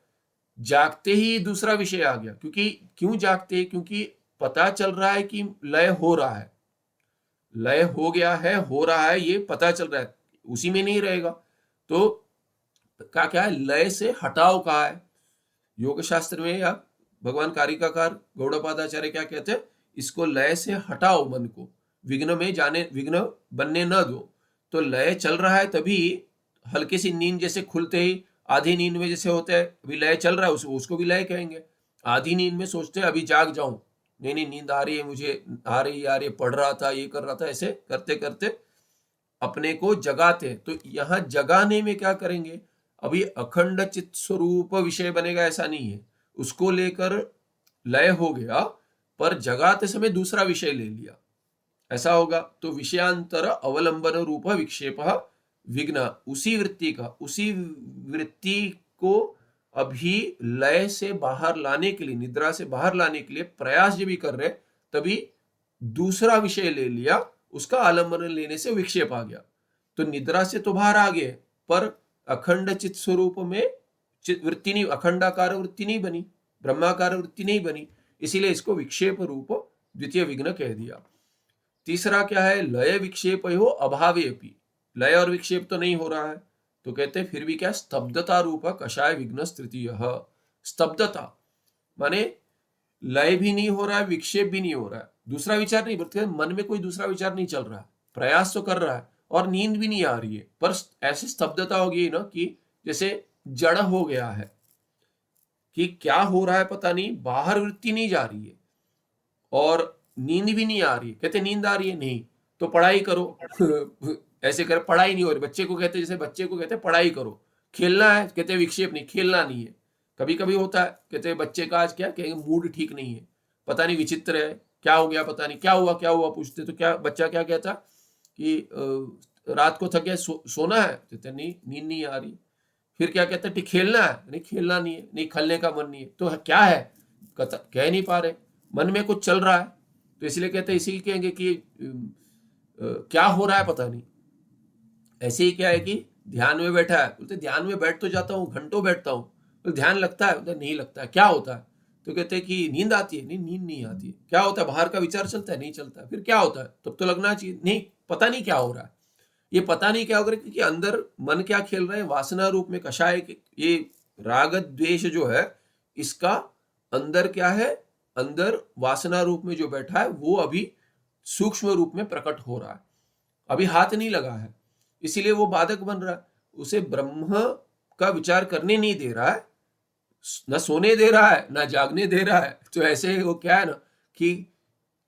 जागते ही दूसरा विषय आ गया। क्यों जागते? क्योंकि पता चल रहा है कि लय हो रहा है, लय हो गया है, हो रहा है, ये पता चल रहा है, उसी में नहीं रहेगा। तो क्या है? लय से हटाव कहा है योग शास्त्र में, या भगवान कारिकाकार गौड़पादाचार्य क्या कहते हैं? इसको लय से हटाओ, मन को विघ्न में जाने, विघ्न बनने न दो। तो लय चल रहा है, तभी हल्की सी नींद जैसे खुलते ही, आधी नींद में जैसे होता है, अभी लय चल रहा है, उसको भी लय कहेंगे। आधी नींद में सोचते हैं अभी जाग जाऊं, नहीं नींद आ रही है मुझे, आ रही पढ़ रहा था, ये कर रहा था, ऐसे करते करते अपने को जगाते। तो यहाँ जगाने में क्या करेंगे? अभी अखंड चित्त स्वरूप विषय बनेगा ऐसा नहीं है, उसको लेकर लय हो गया, पर जगाते समय दूसरा विषय ले लिया, ऐसा होगा। तो विषयांतर अवलंबन रूप विक्षेप विघ्न, उसी वृत्ति का, उसी वृत्ति को अभी लय से बाहर लाने के लिए, निद्रा से बाहर लाने के लिए प्रयास जब भी कर रहे, तभी दूसरा विषय ले लिया, उसका आलंबन लेने से विक्षेप आ गया। तो निद्रा से तो बाहर आ गए, पर अखंड चित्त स्वरूप में वृत्ति नहीं, अखंडाकार वृत्ति नहीं बनी, ब्रह्माकार वृत्ति नहीं बनी, इसीलिए इसको विक्षेप रूप द्वितीय विघ्न कह दिया। तीसरा क्या है? लय विक्षेप हो अभावे अपि, लय और विक्षेप तो नहीं हो रहा है, तो कहते हैं फिर भी क्या? स्तब्धता रूप कषाय विघ्न तृतीय। स्तब्धता माने लय भी नहीं हो रहा है, विक्षेप भी नहीं हो रहा है, दूसरा विचार नहीं, बल्कि मन में कोई दूसरा विचार नहीं चल रहा है, प्रयास तो कर रहा है, और नींद भी नहीं आ रही है, पर ऐसी स्तब्धता हो गई ना कि जैसे जड़ हो गया है, कि क्या हो रहा है पता नहीं, बाहर वृत्ति नहीं जा रही है और नींद भी नहीं आ रही है। कहते नींद आ रही है, नहीं तो पढ़ाई करो ऐसे कर, पढ़ाई नहीं हो रही। बच्चे को कहते, जैसे बच्चे को कहते पढ़ाई करो, खेलना है, कहते विक्षेप नहीं, खेलना नहीं है। कभी कभी होता है, कहते बच्चे का आज क्या कहेंगे, मूड ठीक नहीं है, पता नहीं विचित्र है, क्या हो गया, पता नहीं क्या हुआ पूछते, तो क्या बच्चा क्या कहता कि रात को थक गया, सोना है, कहते नहीं, नींद नहीं आ रही। फिर क्या कहता है, खेलना है, नहीं खेलना नहीं है, नहीं खेलने का मन नहीं है, तो क्या है, कह नहीं पा रहे, मन में कुछ चल रहा है। तो इसलिए कहते हैं, इसी कहेंगे कि क्या हो रहा है पता नहीं। ऐसे ही क्या है कि ध्यान में बैठा है, बोलते ध्यान में बैठ तो जाता हूँ, घंटों बैठता हूँ, तो ध्यान लगता है, बोलते नहीं लगता है। क्या होता है? तो कहते हैं कि नींद आती है, नहीं नींद नहीं आती है। क्या होता है? बाहर का विचार चलता है, नहीं चलता है। फिर क्या होता है? तब तो लगना चाहिए, नहीं पता नहीं क्या हो रहा है। ये पता नहीं क्या हो रहा है, क्योंकि अंदर मन क्या खेल रहा है, वासना रूप में कषाय, ये राग द्वेष जो है, इसका अंदर क्या है, अंदर वासना रूप में जो बैठा है वो अभी सूक्ष्म रूप में प्रकट हो रहा है, अभी हाथ नहीं लगा है, इसीलिए वो बाधक बन रहा है, उसे ब्रह्म का विचार करने नहीं दे रहा है, न सोने दे रहा है, न जागने दे रहा है। तो ऐसे वो क्या है ना, कि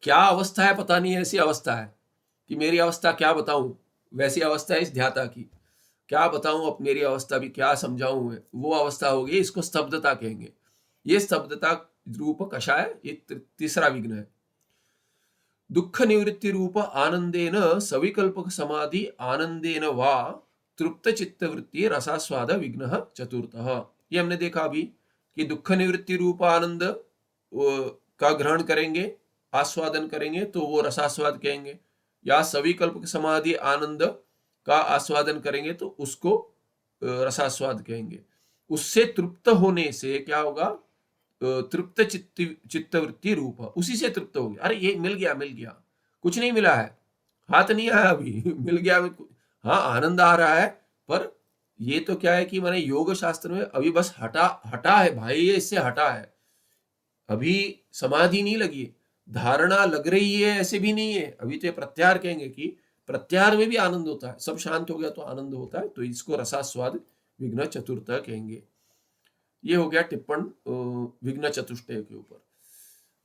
क्या अवस्था है पता नहीं, ऐसी अवस्था है कि मेरी अवस्था क्या बताऊं, वैसी अवस्था है इस ध्याता की, क्या बताऊं अब मेरी अवस्था भी, क्या समझाऊं मैं, वो अवस्था होगी। इसको स्तब्धता कहेंगे। ये स्तब्धता रूप कषाय, ये तीसरा विघ्न है। दुख निवृत्ति रूप आनंदेन सविकल्पक समाधि आनंदेन वा तृप्त चित्त वृत्ति रसास्वाद विघ्न चतुर्थः। ये हमने देखा अभी कि दुख निवृत्ति रूप आनंद का ग्रहण करेंगे, आस्वादन करेंगे तो वो रसास्वाद कहेंगे, या सविकल्प समाधि आनंद का आस्वादन करेंगे तो उसको रसास्वाद कहेंगे। उससे तृप्त होने से क्या होगा? तृप्त चित्तवृत्ति रूप, उसी से तृप्त हो गया। अरे ये मिल गया, मिल गया, कुछ नहीं मिला है, हाथ नहीं आया अभी मिल गया। हाँ आनंद आ रहा है, पर ये तो क्या है कि मैंने योग शास्त्र में अभी बस हटा है भाई, ये इससे हटा है, अभी समाधि नहीं लगी, धारणा लग रही है ऐसे भी नहीं है। अभी तो ये प्रत्याहार कहेंगे कि प्रत्याहार में भी आनंद होता है, सब शांत हो गया तो आनंद होता है, तो इसको रसास्वाद विघ्न चतुर्थ कहेंगे। ये हो गया टिप्पण विघ्न चतुष्टय के ऊपर।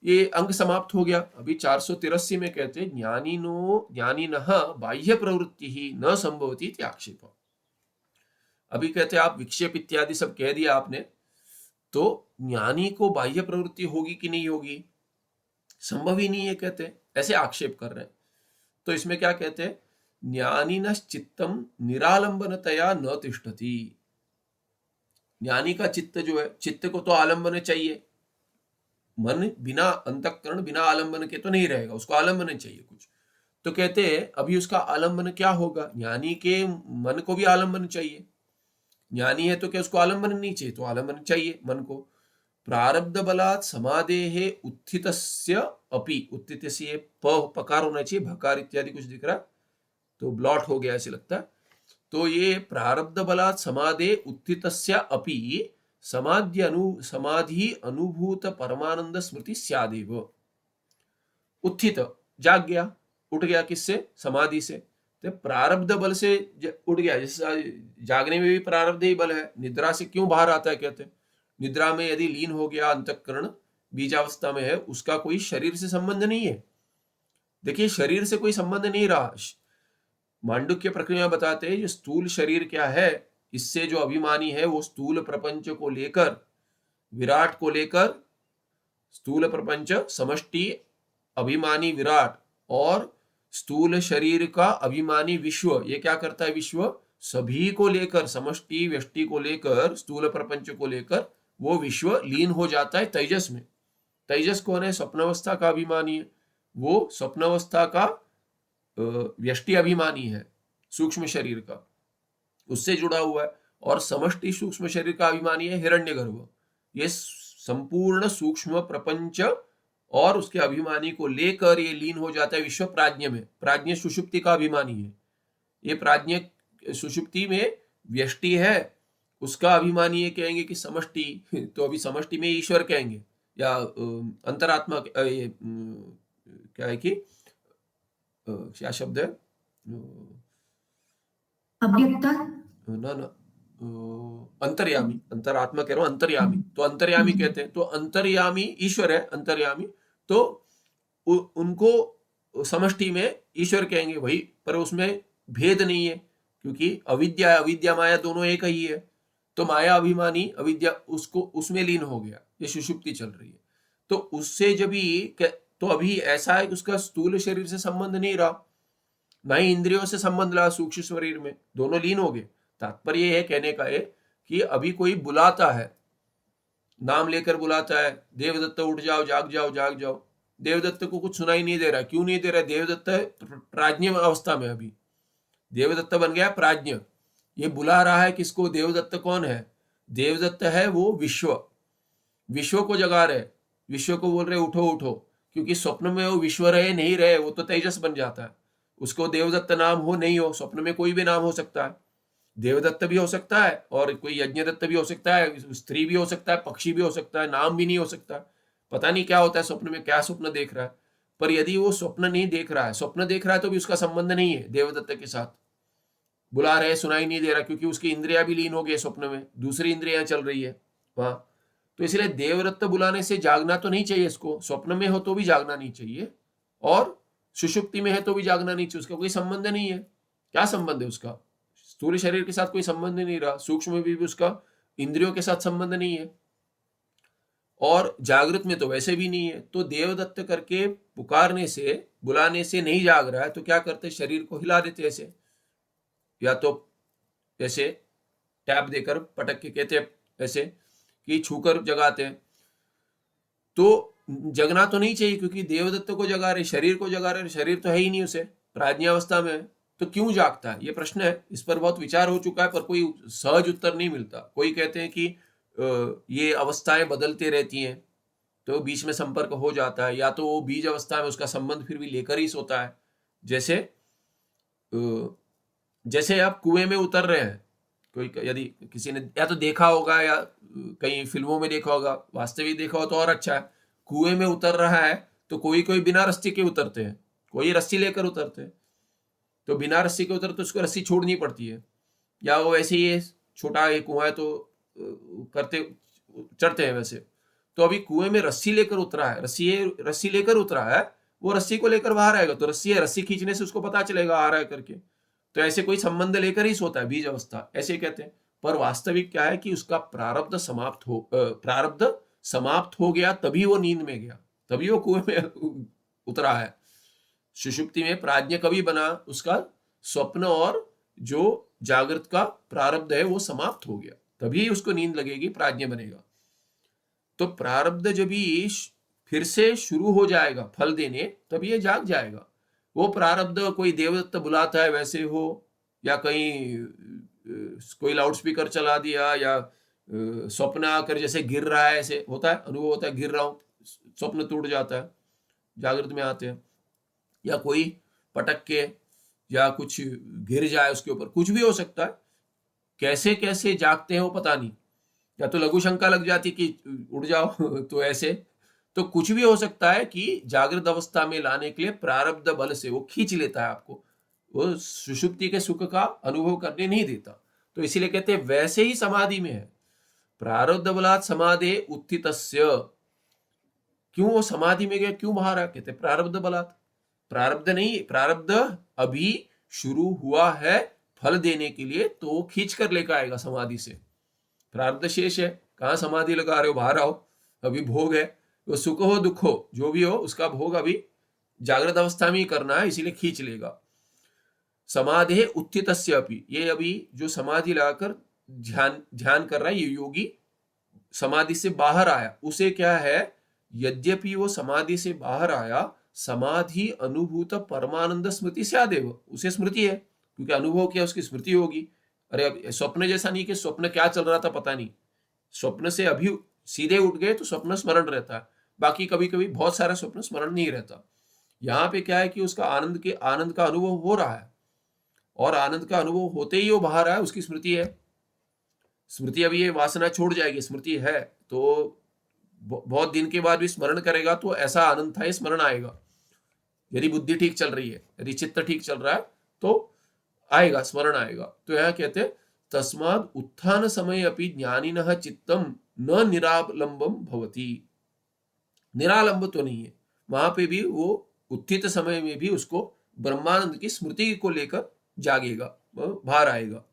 ये अंग समाप्त हो गया। अभी 483 में कहते हैं ज्ञानिनः बाह्य प्रवृत्ति ही न संभवती आक्षेप। अभी कहते हैं आप विक्षेप इत्यादि सब कह दिया आपने, तो ज्ञानी को बाह्य प्रवृत्ति होगी कि नहीं होगी? संभव ही नहीं है कहते, ऐसे आक्षेप कर रहे हैं। तो इसमें क्या कहते हैं? ज्ञानिनश्चित्तम निरालंबनतया न तिष्ठति। ज्ञानी का चित्त जो है, चित्त को तो आलंबन चाहिए, मन बिना अंतःकरण बिना आलंबन के तो नहीं रहेगा, उसको आलंबन चाहिए कुछ। तो कहते हैं अभी उसका आलंबन क्या होगा? ज्ञानी के मन को भी आलंबन चाहिए। ज्ञानी है तो क्या उसको आलंबन नहीं चाहिए? तो आलंबन चाहिए मन को। प्रारब्ध बलात् समाधेः उत्थितस्य अपि, उत्थित से ये पकार होना चाहिए, भकार इत्यादि कुछ दिख रहा तो ब्लॉट हो गया ऐसे लगता है। तो ये प्रारब्ध बलात् समाधे उत्थितस्य अपि समाधि अनुभूत परमानंद स्मृति स्यादेव। उत्थित जाग गया, उठ गया, किससे? समाधि से। तो प्रारब्ध बल से उठ गया, जैसे जागने में भी प्रारब्ध ही बल है। निद्रा से क्यों बाहर आता है? कहते हैं निद्रा में यदि लीन हो गया अंतःकरण, बीजावस्था में है, उसका कोई शरीर से संबंध नहीं है। देखिए शरीर से कोई संबंध नहीं रहा। मांडुक्य प्रक्रिया बताते हैं ये स्थूल शरीर क्या है, इससे जो अभिमानी है वो स्थूल प्रपंच को लेकर, विराट को लेकर, स्थूल प्रपंच समष्टि अभिमानी विराट और स्थूल शरीर का अभिमानी विश्व, ये क्या करता है? विश्व सभी को लेकर, समष्टि व्यष्टि को लेकर, स्थूल प्रपंच को लेकर वो विश्व लीन हो जाता है तेजस में। तेजस कौन है? स्वप्नावस्था का अभिमानी है, वो स्वप्नावस्था का व्यष्टि अभिमानी है, सूक्ष्म शरीर का, उससे जुड़ा हुआ है। और समष्टि सूक्ष्म शरीर का अभिमानी है हिरण्यगर्भ। ये संपूर्ण सूक्ष्म प्रपंच और उसके अभिमानी को लेकर ये लीन हो जाता है विश्व प्राज्ञ में। प्राज्ञ सुषुप्ति का अभिमानी है। ये प्राज्ञ सुषुप्ति में व्यष्टि है, उसका अभिमानी है कहेंगे कि समष्टि। तो अभी समष्टि में ईश्वर कहेंगे या अंतरात्मा, क्या है कि क्या शब्द है? अव्यक्त ना अंतर्यामी, अंतरात्मा कह रहा हूं, अंतर्यामी। तो अंतर्यामी कहते हैं, तो अंतर्यामी ईश्वर है, अंतर्यामी। तो उनको समष्टि में ईश्वर कहेंगे भाई, पर उसमें भेद नहीं है, क्योंकि अविद्या अविद्या माया दोनों एक ही है। तो माया अभिमानी अविद्या उसको उसमें लीन हो गया, ये सुषुप्ति चल रही है। तो उससे जब ही तो अभी ऐसा है कि उसका स्थूल शरीर से संबंध नहीं रहा, ना ही इंद्रियों से संबंध रहा, सूक्ष्म शरीर में दोनों लीन हो गए। तात्पर्य है कहने का है कि अभी कोई बुलाता है, नाम लेकर बुलाता है, देवदत्त उठ जाओ, जाग जाओ, जाग जाओ। देवदत्त को कुछ सुनाई नहीं दे रहा। क्यों नहीं दे रहा? देवदत्त प्राज्ञ अवस्था में, अभी देवदत्त बन गया प्राज्ञ। ये बुला रहा है किसको? देवदत्त कौन है? देवदत्त है वो विश्व, विश्व को जगा रहे, विश्व को बोल रहे उठो उठो, क्योंकि स्वप्न में वो विश्व रहे नहीं रहे, वो तो तेजस बन जाता है। उसको देवदत्त नाम हो नहीं हो, स्वप्न में कोई भी नाम हो सकता है। देवदत्त भी हो सकता है और कोई यज्ञदत्त भी हो सकता है, स्त्री भी हो सकता है, पक्षी भी हो सकता है, नाम भी नहीं हो सकता। पता नहीं क्या होता है स्वप्न में, क्या स्वप्न देख रहा है। पर यदि वो स्वप्न नहीं देख रहा है, स्वप्न देख रहा है, तो भी उसका संबंध नहीं है देवदत्त के साथ। बुला रहे, सुनाई नहीं दे रहा, क्योंकि उसकी इंद्रियां भी लीन हो गई स्वप्न में, दूसरी इंद्रियां चल रही है वहां। तो इसलिए देवदत्त बुलाने से जागना तो नहीं चाहिए इसको, स्वप्न में हो तो भी जागना नहीं चाहिए, और सुषुप्ति में है तो भी जागना नहीं चाहिए। उसका कोई संबंध नहीं है। क्या संबंध है उसका? स्थूल शरीर के साथ कोई संबंध नहीं रहा, सूक्ष्म में भी उसका इंद्रियों के साथ संबंध नहीं है, और जागृत में तो वैसे भी नहीं है। तो देवदत्त करके पुकारने से, बुलाने से नहीं जाग रहा है, तो क्या करते? शरीर को हिला देते ऐसे, या तो ऐसे टैप देकर पटक के कहते ऐसे कि छूकर जगाते हैं। तो जगना तो नहीं चाहिए, क्योंकि देवदत्त को जगा रहे, शरीर को जगा रहे, शरीर तो है ही नहीं उसे, प्राज्ञावस्था में है, तो क्यों जागता है, ये प्रश्न है। इस पर बहुत विचार हो चुका है, पर कोई सहज उत्तर नहीं मिलता। कोई कहते हैं कि ये अवस्थाएं बदलती रहती हैं, तो बीच में संपर्क हो जाता है, या तो वो बीज अवस्था में उसका संबंध फिर भी लेकर ही सोता है। जैसे जैसे आप कुएं में उतर रहे हैं, कोई यदि किसी ने या तो देखा होगा या कई फिल्मों में देखा होगा, वास्तविक देखा हो तो और अच्छा है। कुएं में उतर रहा है तो कोई कोई बिना रस्सी के उतरते हैं, कोई रस्सी लेकर उतरते हैं। तो बिना रस्सी के उतर तो उसको रस्सी छोड़नी पड़ती है, या वो ऐसे ही छोटा एक कुआं है तो करते चढ़ते हैं वैसे। तो अभी कुएं में रस्सी लेकर उतरा है, रस्सी लेकर उतरा है, वो रस्सी को लेकर बाहर आएगा, तो रस्सी है, रस्सी खींचने से उसको पता चलेगा आ रहा है करके। तो ऐसे कोई संबंध लेकर ही सोता है, बीज अवस्था ऐसे कहते हैं। पर वास्तविक क्या है कि उसका प्रारब्ध समाप्त हो गया, तभी वो नींद में गया, तभी वो कुएं में उतरा है। सुषुप्ति में प्राज्ञ कभी बना, उसका स्वप्न और जो जागृत का प्रारब्ध है वो समाप्त हो गया, तभी उसको नींद लगेगी, प्राज्ञ बनेगा। तो प्रारब्ध जब भी फिर से शुरू हो जाएगा फल देने, तब ये जाग जाएगा। वो प्रारब्ध कोई देवदत्त बुलाता है वैसे हो, या कहीं कोई लाउडस्पीकर चला दिया, या स्वप्न आकर जैसे गिर रहा है ऐसे होता है, अनुभव होता है गिर रहा हूं, स्वप्न टूट जाता है, जागृत में आते हैं। या कोई पटक के या कुछ गिर जाए उसके ऊपर, कुछ भी हो सकता है। कैसे कैसे जागते हैं वो पता नहीं, या तो लघु शंका लग जाती कि उड़ जाओ तो ऐसे, तो कुछ भी हो सकता है कि जागृत अवस्था में लाने के लिए प्रारब्ध बल से वो खींच लेता है आपको, वो सुषुप्ति के सुख का अनुभव करने नहीं देता। तो इसीलिए कहते हैं वैसे ही समाधि में है, प्रारब्ध बलात् समाधे उत्थितस्य। क्यों वो समाधि में गया, क्यों बाहर आया, कहते प्रारब्ध बलात्। प्रारब्ध नहीं, प्रारब्ध अभी शुरू हुआ है फल देने के लिए, तो वो खींच कर लेकर आएगा समाधि से। प्रारब्ध शेष है, कहाँ समाधि लगा रहे हो, बाहर आओ, अभी भोग है, वो सुख हो दुख हो जो भी हो उसका भोग अभी जागृत अवस्था में ही करना है, इसीलिए खींच लेगा। समाधि उत्थितस्य अपि, ये अभी जो समाधि लगाकर ध्यान कर रहा है ये योगी, समाधि से बाहर आया, उसे क्या है, यद्यपि वो समाधि से बाहर आया, समाधि अनुभूत परमानंद स्मृति से आदेव, उसे स्मृति है, क्योंकि अनुभव किया उसकी स्मृति होगी। अरे अब स्वप्न जैसा नहीं कि स्वप्न क्या चल रहा था पता नहीं, स्वप्न से अभी सीधे उठ गए तो स्वप्न स्मरण रहता है, बाकी कभी कभी बहुत सारा स्वप्न स्मरण नहीं रहता। यहाँ पे क्या है कि उसका आनंद का अनुभव हो रहा है, और आनंद का अनुभव होते ही वो बाहर आया, उसकी स्मृति है। स्मृति अभी ये वासना छोड़ जाएगी, स्मृति है तो बहुत दिन के बाद भी स्मरण करेगा तो ऐसा आनंद था, ये स्मरण आएगा। यदि बुद्धि ठीक चल रही है, यदि चित्त ठीक चल रहा है तो आएगा, स्मरण आएगा। तो यह कहते हैं तस्माद उत्थान समय अपि ज्ञानिनः चित्तम न निरालंबम भवति। निरालंब तो नहीं है, वहां पे भी वो उत्थित समय में भी उसको ब्रह्मानंद की स्मृति को लेकर जागेगा, बाहर आएगा,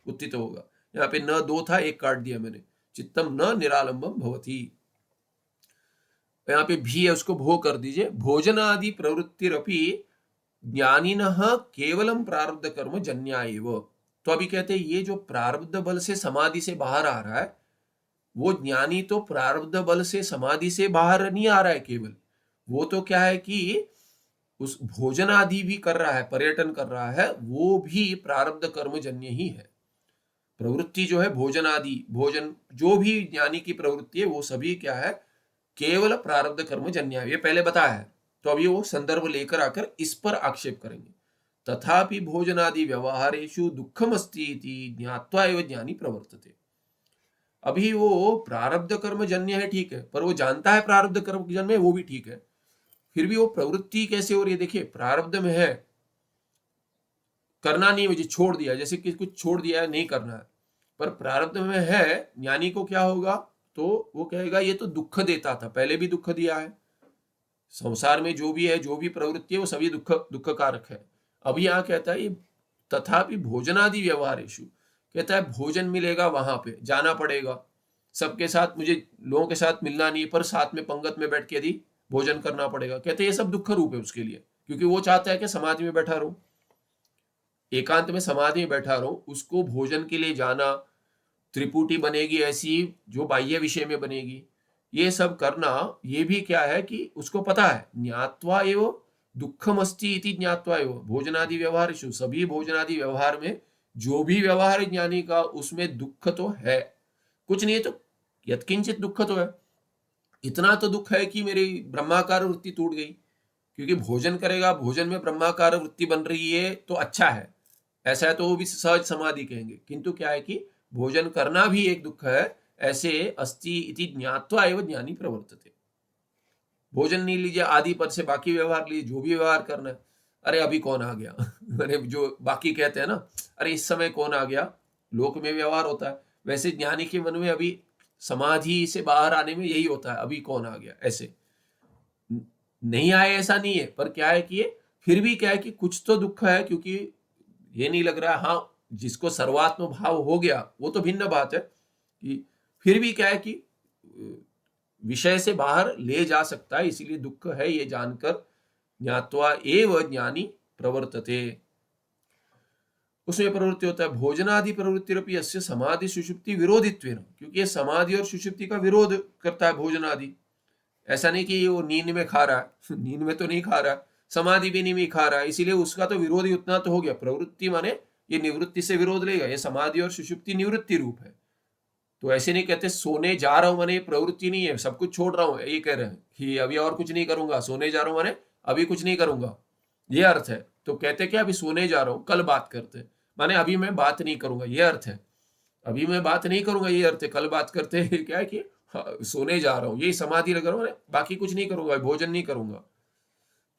उत्थित होगा। यहाँ पे न दो था, एक काट दिया मैंने, चित्तम न निरालंबम भवति। यहाँ पे भी है, उसको भो कर दीजिए। भोजन आदि प्रवृत्तिरपि ज्ञानिनः केवलम प्रारब्ध कर्म जन्या एव। तो अभी कहते हैं ये जो प्रारब्ध बल से समाधि से बाहर आ रहा है, वो ज्ञानी तो प्रारब्ध बल से समाधि से बाहर नहीं आ रहा है केवल, वो तो क्या है कि उस भोजन आदि भी कर रहा है, पर्यटन कर रहा है, वो भी प्रारब्ध कर्म जन्य ही है। प्रवृत्ति जो है भोजन आदि, भोजन जो भी ज्ञानी की प्रवृत्ति है वो सभी क्या है, केवल प्रारब्ध कर्म जन्य है, ये पहले बताया है। तो अभी वो संदर्भ लेकर आकर इस पर आक्षेप करेंगे। तथापि भोजनादि व्यवहारेषु दुःखमस्ति इति ज्ञात्वा एव ज्ञानी प्रवर्तते। अभी वो प्रारब्ध कर्म जन्य है ठीक है, पर वो जानता है प्रारब्ध कर्म जन्य है, वो भी ठीक है, फिर भी वो प्रवृत्ति कैसे हो रही है, देखिए प्रारब्ध में है, करना नहीं, मुझे छोड़ दिया, जैसे कि कुछ छोड़ दिया है, नहीं करना है, पर प्रारब्ध में है, ज्ञानी को क्या होगा, तो वो कहेगा ये तो दुख देता था, पहले भी दुख दिया है, संसार में जो भी है, जो भी प्रवृत्ति है वो सभी दुख कारक है। अभी यहाँ कहता है तथापि भोजनादि व्यवहारेषु, कहता है भोजन मिलेगा, वहां पे जाना पड़ेगा, सबके साथ, मुझे लोगों के साथ मिलना नहीं, पर साथ में पंगत में बैठ के यदि भोजन करना पड़ेगा, कहते हैं ये सब दुख रूप है उसके लिए, क्योंकि वो चाहता है कि समाधि में बैठा रहूं, एकांत में समाधि में बैठा रहूं, उसको भोजन के लिए जाना, त्रिपुटी बनेगी ऐसी जो बाह्य विषय में बनेगी। ये सब करना, ये भी क्या है कि उसको पता है, ज्ञात्वा एव दुःखमस्ति इति ज्ञात्वा एव भोजनादि व्यवहारेषु, सभी भोजनादि व्यवहार में जो भी व्यवहार है ज्ञानी का, उसमें दुख तो है, कुछ नहीं है तो यत्किंचित दुख तो है। इतना तो दुख है कि मेरी ब्रह्माकार वृत्ति टूट गई, क्योंकि भोजन करेगा, भोजन में ब्रह्माकार वृत्ति बन रही है तो अच्छा है, ऐसा है तो वो भी सहज समाधि कहेंगे। किंतु क्या है कि भोजन करना भी एक दुख है, ऐसे अस्ति इति ज्ञात्वा एव ज्ञानी प्रवर्तते। भोजन नहीं लीजिए, आदि पद से बाकी व्यवहार लीजिए, जो भी व्यवहार करना है, अरे अभी कौन आ गया अरे जो बाकी कहते हैं ना, अरे इस समय कौन आ गया, लोक में व्यवहार होता है, वैसे ज्ञानी के मन में अभी समाधि से बाहर आने में यही होता है, अभी कौन आ गया। ऐसे नहीं आए ऐसा नहीं है, पर क्या है कि ये फिर भी क्या है कि कुछ तो दुख है, क्योंकि ये नहीं लग रहा है। हाँ, जिसको सर्वात्म भाव हो गया वो तो भिन्न बात है, कि फिर भी क्या है कि विषय से बाहर ले जा सकता है, इसीलिए दुख है ये जानकर ज्ञात्वा एव ज्ञानी प्रवर्तते, उसमें प्रवृत्ति होता है। भोजनादि प्रवृत्तिरपि अस्य समाधि सुषुप्ति विरोधित्वेन, क्योंकि ये समाधि और सुषुप्ति का विरोध करता है भोजनादि। ऐसा नहीं कि वो नींद में खा रहा है नींद में तो नहीं खा रहा, समाधि भी नहीं में खा रहा है, इसीलिए उसका तो विरोध ही उतना तो हो गया। प्रवृत्ति माने ये निवृत्ति से विरोध लेगा, ये समाधि और सुषुप्ति निवृत्ति रूप है। तो ऐसे नहीं कहते सोने जा रहा हूं माने प्रवृत्ति नहीं है, सब कुछ छोड़ रहा हूं, ये कह रहे हैं कि अभी और कुछ नहीं करूंगा। सोने जा रहा हूं माने अभी कुछ नहीं करूंगा, ये अर्थ है। तो कहते क्या, अभी सोने जा रहा हूं, कल बात करते हैं, माने अभी मैं बात नहीं करूंगा, ये अर्थ है। अभी मैं बात नहीं करूंगा ये अर्थ है, कल बात करते हैं क्या है कि सोने जा रहा हूं, ये समाधि लगा रहा हूं, बाकी कुछ नहीं करूंगा, भोजन नहीं करूंगा।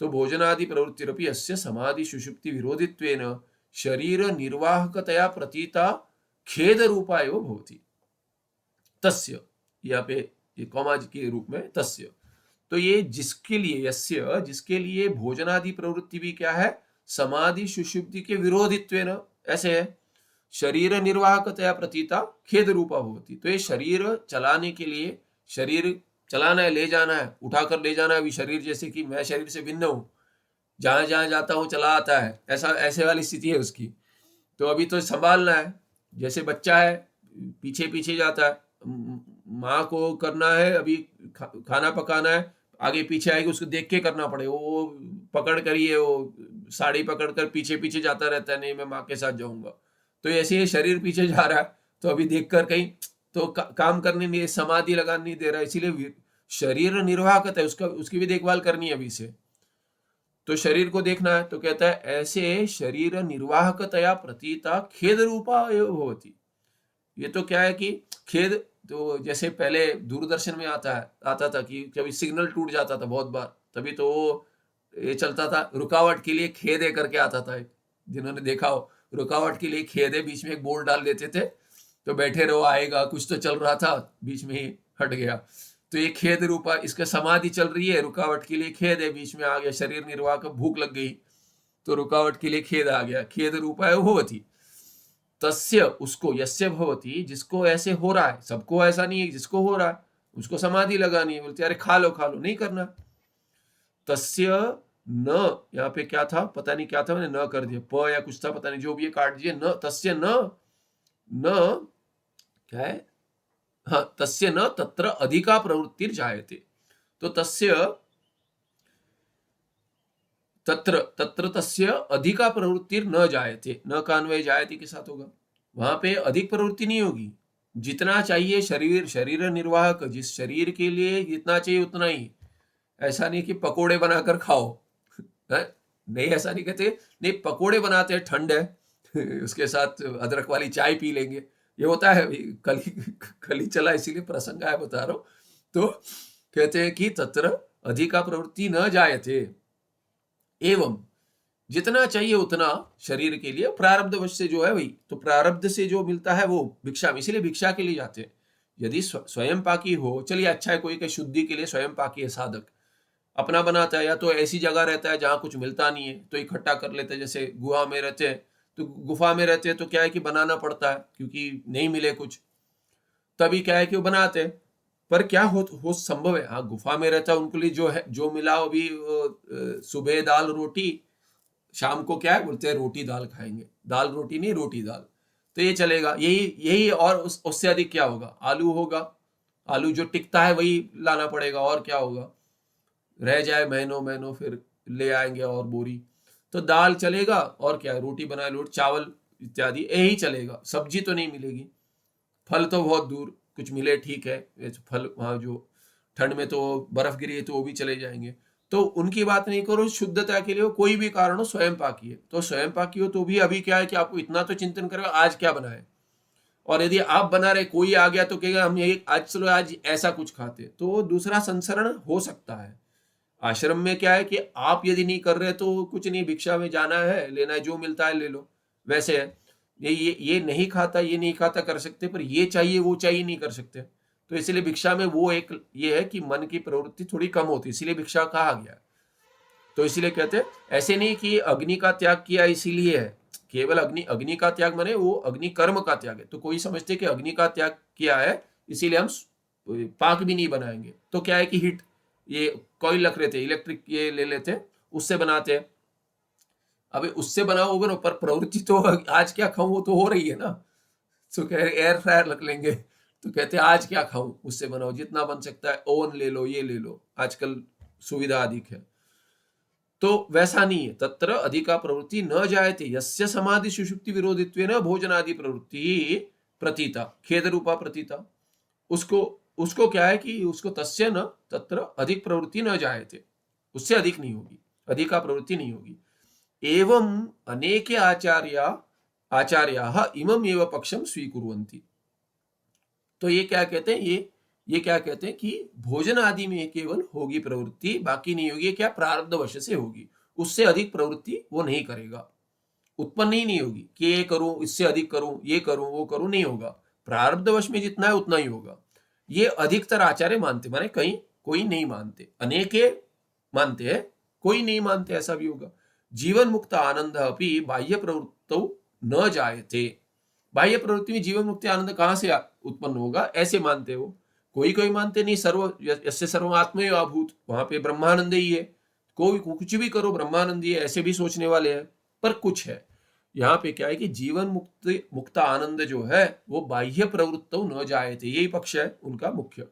तो भोजनादि प्रवृत्तिरपि अस्य समाधि सुषुप्ति विरोधित्वेन शरीर निर्वाहकतया प्रतीता खेद रूपा एव भवति। तस्य, यहाँ पे ये कॉमा के रूप में तस्य, तो ये जिसके लिए, यस्य जिसके लिए भोजनादि प्रवृत्ति भी क्या है, समाधि सुषुप्ति के विरोधित्वेन, ऐसे है। शरीर निर्वाहकतया प्रतीता खेद रूपा भवति, तो ये शरीर चलाने के लिए, शरीर चलाना है, ले जाना है, उठाकर ले जाना है। अभी शरीर जैसे कि मैं शरीर से भिन्न हूं, जहां जहां जाता हूं चला आता है, ऐसा ऐसे वाली स्थिति है उसकी। तो अभी तो संभालना है, जैसे बच्चा है पीछे पीछे जाता है, माँ को करना है, अभी खाना पकाना है, आगे पीछे आएगी, उसको देख के करना पड़े, वो पकड़ करिए, वो साड़ी पकड़ कर पीछे पीछे जाता रहता है, नहीं मैं माँ के साथ जाऊंगा। तो ऐसे ही शरीर पीछे जा रहा है, तो अभी देखकर कहीं तो काम करने नहीं, समाधि लगाने नहीं दे रहा, इसीलिए शरीर निर्वाहकता है, उसका उसकी भी देखभाल करनी है अभी से। तो शरीर को देखना है, तो कहता है ऐसे शरीर निर्वाहकतया प्रतीता खेद रूपा एव भवति। ये तो क्या है कि खेद, तो जैसे पहले दूरदर्शन में आता था कि कभी सिग्नल टूट जाता था बहुत बार, तभी तो वो ये चलता था, रुकावट के लिए खेद है करके आता था। जिन्होंने देखा हो, रुकावट के लिए खेद है, बीच में एक बोर्ड डाल देते थे, तो बैठे रहो आएगा, कुछ तो चल रहा था, बीच में ही हट गया, तो ये खेद रूपा, इसका समाधि चल रही है, रुकावट के लिए खेद है, बीच में आ गया, शरीर निर्वाह का भूख लग गई, तो रुकावट के लिए खेद आ गया, खेद रूपा है भवति। तस्य, उसको, यस्य भवति, जिसको ऐसे हो रहा है, सबको ऐसा नहीं है, जिसको हो रहा है उसको समाधि लगानी है। बोलते अरे खा लो, नहीं करना। तस्य न, यहाँ पे क्या था पता नहीं, क्या था मैंने न कर दिया, प या कुछ था पता नहीं, जो भी है काट दीजिए। न तस्य न क्या है, हाँ, तस्य न तत्र अधिका प्रवृत्तिर जायते। तो तस्य तत्र तत्र तस्य अधिका प्रवृत्तिर न जायते, न का अन्वय जायते के साथ होगा, वहां पे अधिक प्रवृत्ति नहीं होगी। जितना चाहिए शरीर निर्वाहक, जिस शरीर के लिए जितना चाहिए उतना ही। ऐसा नहीं कि पकोड़े बनाकर खाओ है? नहीं, ऐसा नहीं कहते, नहीं पकोड़े बनाते हैं, ठंड है उसके साथ अदरक वाली चाय पी लेंगे, ये होता है। कल ही चला, इसीलिए प्रसंग है बता रहा हूं। तो कहते हैं कि तत्र अधिका प्रवृत्ति न जायते, एवं जितना चाहिए उतना शरीर के लिए प्रारब्ध वश से जो है वही, तो प्रारब्ध से जो मिलता है वो भिक्षा, इसीलिए भिक्षा के लिए जाते हैं। यदि स्वयं पाकी हो, चलिए अच्छा है, कोई के शुद्धि के लिए स्वयं पाकी है साधक, अपना बनाता है, या तो ऐसी जगह रहता है जहाँ कुछ मिलता नहीं है तो इकट्ठा कर लेते हैं, जैसे गुहा में रहते हैं, तो गुफा में रहते हैं तो क्या है कि बनाना पड़ता है, क्योंकि नहीं मिले कुछ, तभी क्या है कि वो बनाते हैं। पर क्या हो संभव है, हाँ गुफा में रहता है, उनके लिए जो है, जो मिला अभी सुबह दाल रोटी, शाम को क्या है बोलते हैं रोटी दाल खाएंगे, दाल रोटी नहीं रोटी दाल, तो ये चलेगा, यही यही, और उससे अधिक क्या होगा? आलू होगा, आलू जो टिकता है वही लाना पड़ेगा, और क्या होगा? रह जाए महीनों महीनों फिर ले आएंगे और बोरी। तो दाल चलेगा, और क्या, रोटी बनाए, लोट चावल इत्यादि यही चलेगा, सब्जी तो नहीं मिलेगी। फल तो बहुत दूर, कुछ मिले ठीक है, फल वहाँ जो ठंड में तो बर्फ गिरी है तो वो भी चले जाएंगे। तो उनकी बात नहीं करो, शुद्धता के लिए हो, कोई भी कारण हो, स्वयं पाकी है तो स्वयं पाकी हो, तो भी अभी क्या है कि आपको इतना तो चिंतन करेगा आज क्या बनाए। और यदि आप बना रहे, कोई आ गया तो कहेगा हम यही आज, चलो आज ऐसा कुछ खाते, तो दूसरा संसरण हो सकता है। आश्रम में क्या है कि आप यदि नहीं कर रहे तो कुछ नहीं, भिक्षा में जाना है, लेना है, जो मिलता है ले लो, वैसे है। ये नहीं खाता, ये नहीं खाता कर सकते, पर ये चाहिए वो चाहिए नहीं कर सकते। तो इसलिए भिक्षा में वो एक ये है कि मन की प्रवृत्ति थोड़ी कम होती है, इसीलिए भिक्षा कहा गया। तो इसीलिए कहते हैं, ऐसे नहीं कि अग्नि का त्याग किया इसीलिए है, केवल अग्नि, अग्नि का त्याग माने वो अग्नि कर्म का त्याग है। तो कोई समझते कि अग्नि का त्याग किया है इसीलिए हम पाक भी नहीं बनाएंगे। तो क्या है कि हीट, ये कॉइल रख रहे थे, इलेक्ट्रिक ये ले लेते, उससे बनाते हैं। अभी उससे बनाओगे ना, पर प्रवृत्ति तो आज क्या खाऊं वो तो हो रही है ना। तो कह रहे एयर फ्रायर रख लेंगे, तो कहते हैं आज क्या खाऊं, उससे बनाओ, जितना बन सकता है, ओवन ले लो, ये ले लो, आजकल सुविधा अधिक है। तो वैसा नहीं है, तत्र अधिका प्रवृत्ति न जायते, यस्य समाधि सुषुप्ति विरोधित्वेन भोजनादि प्रवृत्ति प्रतीता, खेद रूपा प्रतीता। उसको उसको क्या है कि उसको तस्य न तत्र अधिक प्रवृत्ति न जायते, उससे अधिक नहीं होगी, अधिका प्रवृत्ति नहीं होगी। एवं अनेके आचार्याः इमम एव पक्षम स्वीकुर्वन्ति। तो ये क्या कहते हैं, ये क्या कहते हैं कि भोजन आदि में केवल होगी प्रवृत्ति, बाकी नहीं होगी। क्या? प्रारब्ध वश से होगी, उससे अधिक प्रवृत्ति वो नहीं करेगा, उत्पन्न ही नहीं होगी कि ये करूं, इससे अधिक करूं, ये करूं, वो करूं, नहीं होगा। प्रारब्ध वश में जितना है उतना ही होगा। ये अधिकतर आचार्य मानते, माने कहीं कोई नहीं मानते, अनेके मानते हैं, कोई नहीं मानते, ऐसा भी होगा। जीवन मुक्त आनंद अपनी बाह्य प्रवृत्तौ न जायते, बाह्य प्रवृत्ति में जीवन मुक्ति आनंद कहां से उत्पन्न होगा, ऐसे मानते हो। कोई कोई मानते नहीं, सर्व यस्य सर्व आत्मैव अभूत, वहां पे ब्रह्मानंद ही है, कोई कुछ भी करो ब्रह्मानंद ही है, ऐसे भी सोचने वाले हैं। पर कुछ है यहाँ पे क्या है कि जीवन मुक्त आनंद जो है वो बाह्य प्रवृत्तौ न जायते, यही पक्ष है उनका मुख्य।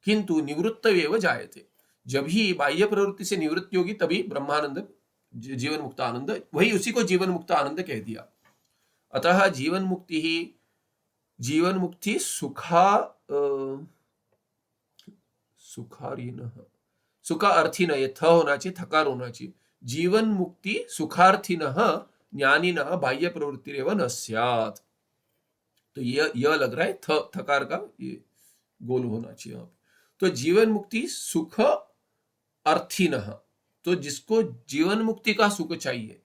किंतु निवृत्त एव जायते, जब ही बाह्य प्रवृत्ति से निवृत्ति होगी तभी ब्रह्मानंद, जीवन मुक्त आनंद, वही उसी को जीवन मुक्त आनंद कह दिया। अतः जीवन मुक्ति सुखारीन, सुखा अर्थी न, ये थ होना चाहिए, थकार होना चाहिए। जीवन मुक्ति सुखार्थी न ज्ञानी न बाह्य प्रवृत्ति रेव न स्यात्। तो यह लग रहा है थकार का ये गोल होना चाहिए यहाँ पे। तो जीवन मुक्ति सुख अर्थी न, तो जिसको जीवन मुक्ति का सुख चाहिए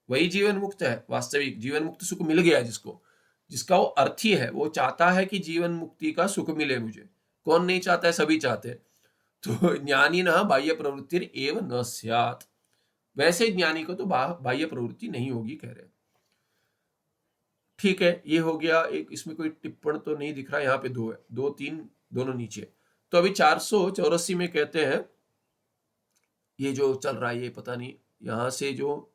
वही जीवन मुक्त है, वास्तविक जीवन मुक्त सुख मिल गया जिसको, जिसका वो अर्थी है, वो चाहता है कि जीवन मुक्ति का सुख मिले मुझे। कौन नहीं चाहता है? सभी चाहते हैं। तो ज्ञानी न बाह्य प्रवृत्ति एव न स्यात्, वैसे ज्ञानी को तो बाह्य प्रवृत्ति नहीं होगी, कह रहे हैं। ठीक है, ये हो गया एक, इसमें कोई टिप्पण तो नहीं दिख रहा, यहाँ पे दो है, 2 3 दोनों नीचे। तो अभी 484 में कहते हैं, ये जो चल रहा है ये पता नहीं, यहाँ से जो,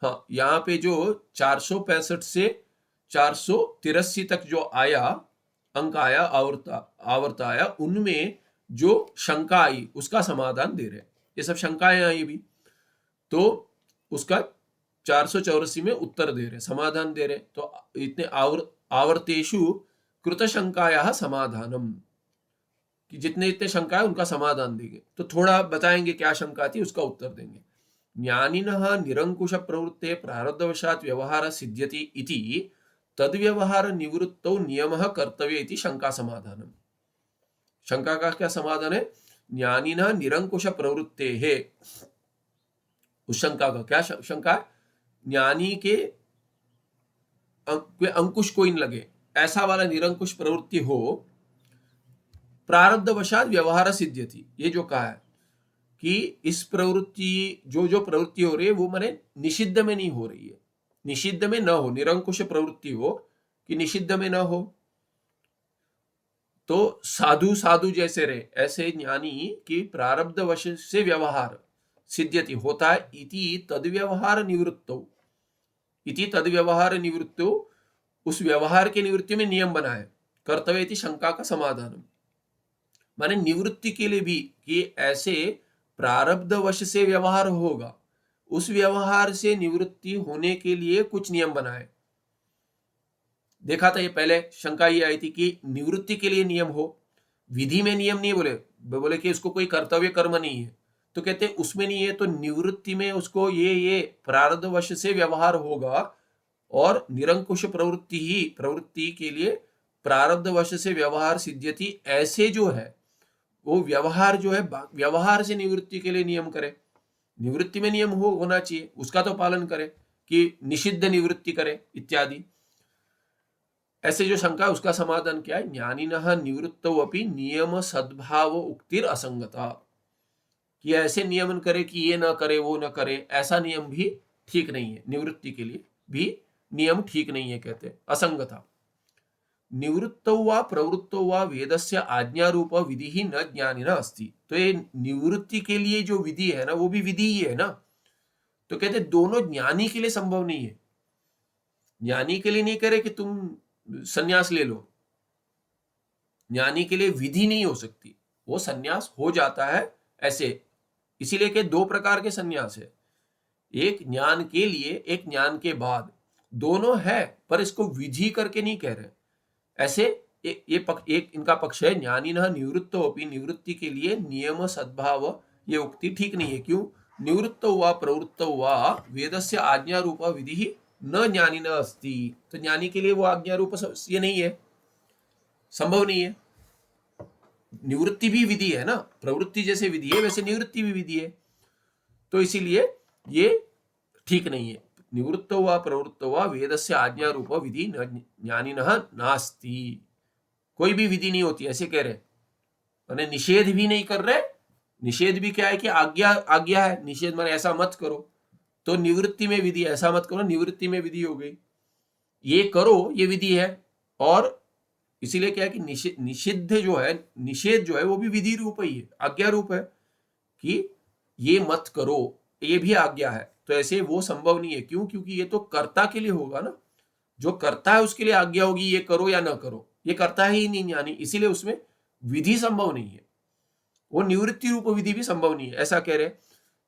हाँ यहाँ पे जो 465 से 483 तक जो आया, अंक आया, आवर्त आया, उनमें जो शंका आई उसका समाधान दे रहे हैं। ये सब शंकाएं आई भी, तो उसका 484 में उत्तर दे रहे, समाधान दे रहे। तो इतने आवर्तेषु कृत शंकाया समाधानम, कि जितने जितने शंका है उनका समाधान देंगे। तो थोड़ा बताएंगे क्या शंका थी, उसका उत्तर देंगे। ज्ञानिनः निरंकुश प्रवृत्ते प्रारब्धवशात् व्यवहार सिद्ध्यति इति तद्व्यवहार निवृत्तौ नियमः कर्तव्य इति शंका समाधानम। शंका का क्या समाधान है? ज्ञानिनः निरंकुश प्रवृत्ते है, उस शंका का क्या शंका है? ज्ञानी के अंकुश कोई न लगे, ऐसा वाला निरंकुश प्रवृत्ति हो, प्रारब्धवशात् व्यवहार सिद्ध्यति, ये जो कहा है कि इस प्रवृत्ति, जो प्रवृत्ति हो रही है वो माने निषिद्ध में नहीं हो रही है, निषिद्ध में न हो, निरंकुश प्रवृत्ति हो कि निषिद्ध में न हो। तो साधु साधु जैसे रहे, ऐसे ज्ञानी की प्रारब्ध वश से व्यवहार सिद्ध्यति होता है। इति तद्व्यवहार निवृत्तो, इति तद्व्यवहार निवृत्तो, उस व्यवहार की निवृत्ति में नियम बनाए। कर्तव्य इति शंका का समाधान, माने निवृत्ति के लिए भी कि ऐसे प्रारब्ध वश से व्यवहार होगा, उस व्यवहार से निवृत्ति होने के लिए कुछ नियम बनाए। देखा था ये पहले, शंका ये आई थी कि निवृत्ति के लिए नियम हो, विधि में नियम नहीं बोले, बोले कि उसको कोई कर्तव्य कर्म नहीं है, तो कहते उसमें नहीं है, तो निवृत्ति में उसको ये प्रारब्ध वश से व्यवहार होगा, और निरंकुश प्रवृत्ति के लिए प्रारब्ध वश से व्यवहार सिद्ध्यति, ऐसे जो है वो व्यवहार जो है व्यवहार से निवृत्ति के लिए नियम करे। निवृत्ति में नियम होना चाहिए, उसका तो पालन करे कि निषिद्ध निवृत्ति करे इत्यादि। ऐसे जो शंका है उसका समाधान क्या है? ज्ञानिनः निवृत्तौ अपि नियम सद्भाव उक्तिर असंगता, कि ऐसे नियमन करे कि ये ना करे वो ना करे, ऐसा नियम भी ठीक नहीं है। निवृत्ति के लिए भी नियम ठीक नहीं है, कहते असंगता। निवृत्तौ वा प्रवृत्तौ वा वेदस्य आज्ञा रूप विधि ही न ज्ञानिना अस्ति, तो ये निवृत्ति के लिए जो विधि है ना, वो भी विधि ही है ना, तो कहते दोनों ज्ञानी के लिए संभव नहीं है। ज्ञानी के लिए नहीं करे कि तुम सन्यास ले लो, ज्ञानी के लिए विधि नहीं हो सकती, वो सन्यास हो जाता है ऐसे। इसीलिए कि दो प्रकार के सन्यास है, एक ज्ञान के लिए, एक ज्ञान के बाद, दोनों है, पर इसको विधि करके नहीं कह रहे ऐसे। एक इनका पक्ष है ज्ञानिनः निवृत्तो अपि, निवृत्ति के लिए नियम सद्भाव, ये उक्ति ठीक नहीं है। क्यों? निवृत्तो वा प्रवृत्तो वा वेदस्य आज्ञा रूप विधि न ज्ञानिनः अस्ति, तो ज्ञानी के लिए वो आज्ञा रूप ये नहीं है, संभव नहीं है। निवृत्ति भी विधि है ना, प्रवृत्ति जैसे विधि है वैसे निवृत्ति भी विधि है, तो इसीलिए ये ठीक नहीं है। निवृत्तो वा प्रवृत्तो वा वेदस्य आज्ञा रूप विधि न ज्ञानिनः नास्ति, कोई भी विधि नहीं होती, ऐसे कह रहे, माने निषेध भी नहीं कर रहे। निषेध भी क्या है कि आज्ञा है, निषेध माने ऐसा मत करो, तो निवृत्ति में विधि, ऐसा मत करो, निवृत्ति में विधि हो गई, ये करो ये विधि है। और इसीलिए क्या है कि निषिद्ध जो है, निषेध जो है वो भी विधि रूप ही है, आज्ञा रूप है, कि ये मत करो, ये भी आज्ञा है, तो ऐसे वो संभव नहीं है। क्यों? क्योंकि ये तो कर्ता के लिए होगा ना, जो करता है उसके लिए आज्ञा होगी ये करो या ना करो, ये करता ही नहीं ज्ञानी, इसीलिए उसमें विधि संभव नहीं है, वो निवृत्ति रूप विधि भी संभव नहीं है, ऐसा कह रहे।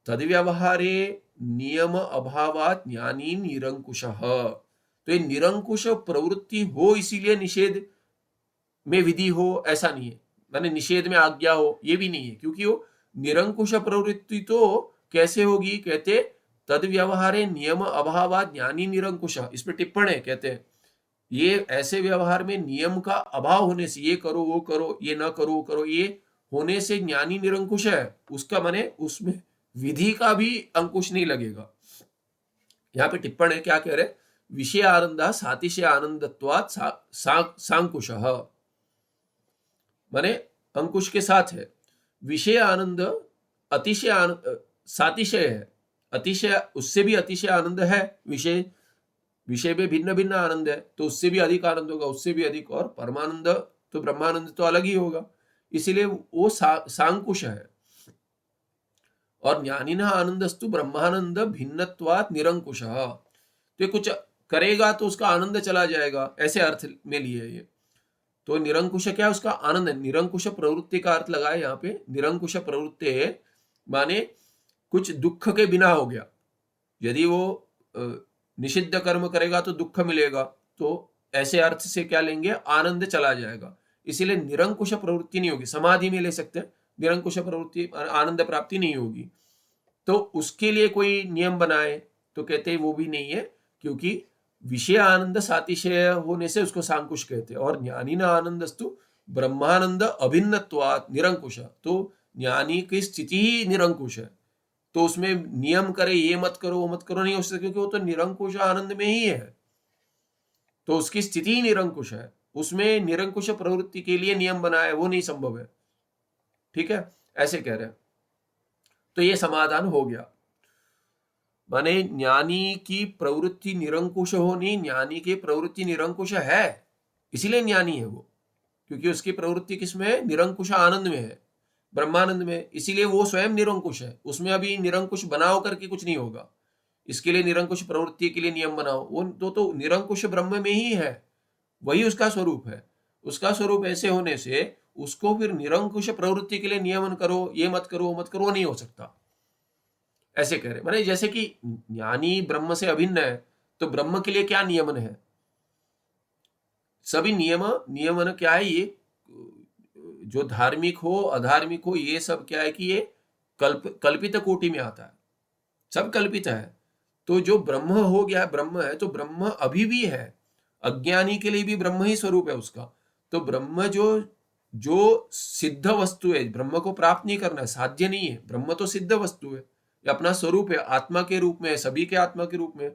तद व्यवहारे नियम अभावात ज्ञानी निरंकुशः, तो ये निरंकुश प्रवृत्ति हो इसीलिए निषेध में विधि हो, ऐसा नहीं है, माने निषेध में आज्ञा हो, ये भी नहीं है, क्योंकि वो निरंकुश प्रवृत्ति तो कैसे होगी? कहते तद व्यवहारे नियम अभावात ज्ञानी निरंकुश, इस पे टिप्पण है, कहते हैं ये ऐसे व्यवहार में नियम का अभाव होने से, ये करो वो करो, ये ना करो वो करो, ये होने से ज्ञानी निरंकुश है, उसका माने उसमें विधि का भी अंकुश नहीं लगेगा। यहाँ पे टिप्पण है, क्या कह रहे? विषय आनंद सातिशय आनंदत्वात् सांकुशः, माने अंकुश के साथ है। विषय आनंद अतिशय सातिशय है, अतिशय उससे भी अतिशय आनंद है, विषय में भिन्न भिन्न आनंद है, तो उससे भी अधिक आनंद होगा, उससे भी अधिक, और परमानंद तो ब्रह्मानंद तो अलग ही होगा, इसीलिए वो सांकुश है। और ज्ञानिनः आनंदस्तु ब्रह्मानंद भिन्नत्वात् निरंकुशः, तो कुछ करेगा तो उसका आनंद चला जाएगा, ऐसे अर्थ में लिए ये। तो निरंकुश क्या है? उसका आनंद। निरंकुश प्रवृत्ति का अर्थ लगाए यहाँ पे, निरंकुश प्रवृत्ति माने कुछ दुख के बिना हो गया। यदि वो निषिद्ध कर्म करेगा तो दुख मिलेगा, तो ऐसे अर्थ से क्या लेंगे? आनंद चला जाएगा, इसीलिए निरंकुश प्रवृत्ति नहीं होगी। समाधि में ले सकते हैं, निरंकुश प्रवृत्ति आनंद प्राप्ति नहीं होगी, तो उसके लिए कोई नियम बनाए तो कहते हैं वो भी नहीं है, क्योंकि विषय आनंद सातिशय होने से उसको सांकुश कहते हैं। और ज्ञानी न आनंदस्तु ब्रह्मानंद अभिन्नत्वात् निरंकुश, तो ज्ञानी की स्थिति ही निरंकुश है, तो उसमें नियम करे ये मत करो वो मत करो नहीं हो सकता, क्योंकि वो तो निरंकुश आनंद में ही है, तो उसकी स्थिति ही निरंकुश है, उसमें निरंकुश प्रवृत्ति के लिए नियम बनाए वो नहीं संभव है। ठीक है, ऐसे कह रहे हैं, तो ये समाधान हो गया। माने ज्ञानी की प्रवृत्ति निरंकुश होनी, ज्ञानी की प्रवृत्ति निरंकुश है, इसीलिए ज्ञानी है वो, क्योंकि उसकी प्रवृत्ति किसमें है? निरंकुश आनंद में है, ब्रह्मानंद में, इसीलिए वो स्वयं निरंकुश है, उसमें अभी निरंकुश बनाओ करके कुछ नहीं होगा। इसके लिए निरंकुश प्रवृत्ति के लिए नियम बनाओ, वो तो निरंकुश ब्रह्म में ही है, वही उसका स्वरूप है। उसका स्वरूप ऐसे होने से उसको फिर निरंकुश प्रवृत्ति के लिए नियमन करो, ये मत करो, वो मत करो, नहीं हो सकता। ऐसे कह रहे माने जैसे कि ज्ञानी ब्रह्म से अभिन्न है, तो ब्रह्म के लिए क्या नियमन है? सभी नियमन क्या है? ये जो धार्मिक हो अधार्मिक हो, ये सब क्या है कि ये कल्पित कोटि में आता है, सब कल्पित है। तो जो ब्रह्म हो गया, ब्रह्म है, तो ब्रह्म अभी भी है। अज्ञानी के लिए भी ब्रह्म ही स्वरूप है उसका। तो ब्रह्म जो जो सिद्ध वस्तु है, ब्रह्म को प्राप्त नहीं करना है, साध्य नहीं है। ब्रह्म तो सिद्ध वस्तु है, ये अपना स्वरूप है, आत्मा के रूप में है, सभी के आत्मा के रूप में है।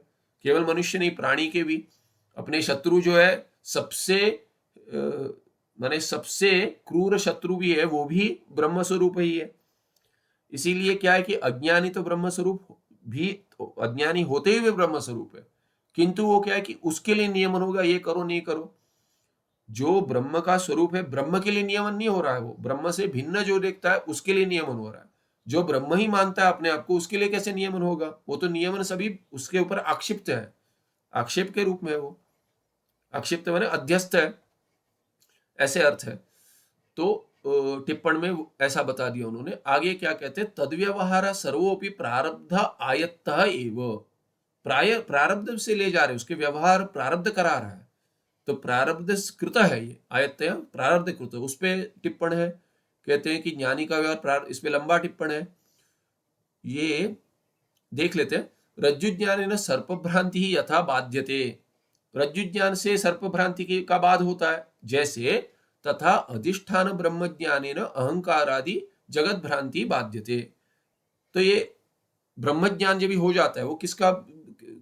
केवल मनुष्य नहीं, प्राणी के भी। अपने शत्रु जो है सबसे माने सबसे क्रूर शत्रु भी है, वो भी ब्रह्म स्वरूप ही है। इसीलिए क्या है कि अज्ञानी तो ब्रह्म स्वरूप भी, अज्ञानी होते हुए ब्रह्म स्वरूप है, किंतु वो क्या है कि उसके लिए नियमन होगा, ये करो नहीं करो। जो ब्रह्म का स्वरूप है, ब्रह्म के लिए नियमन नहीं हो रहा है, वो ब्रह्म से भिन्न जो देखता है उसके लिए नियमन हो रहा है। जो ब्रह्म ही मानता है अपने आप को, उसके लिए कैसे नियमन होगा? वो तो नियमन सभी उसके ऊपर आक्षिप्त है, आक्षेप के रूप में है वो। आक्षिप्त माने अध्यस्त है, ऐसे अर्थ है। तो टिप्पण में ऐसा बता दिया उन्होंने। आगे क्या कहते हैं? तद्व्यवहार सर्वोपि प्रारब्ध आयत्तः एव। प्रारब्ध से ले जा रहे, उसके व्यवहार प्रारब्ध करा रहा है, तो प्रारब्ध कृत है ये, आयत्तः प्रारब्ध कृत। उस पे टिप्पण है, कहते हैं कि ज्ञानी का व्यवहार, इस पे लंबा टिप्पण है, ये देख लेते हैं। रज्जु ज्ञान सर्प भ्रांति ही यथा बाध्यते। रज्जु ज्ञान से सर्प भ्रांति का बाध होता है, जैसे तथा अधिष्ठान ब्रह्म ज्ञानेन अहंकारादि जगत भ्रांति बाध्यते। तो ये ब्रह्म ज्ञान जब भी हो जाता है, वो किसका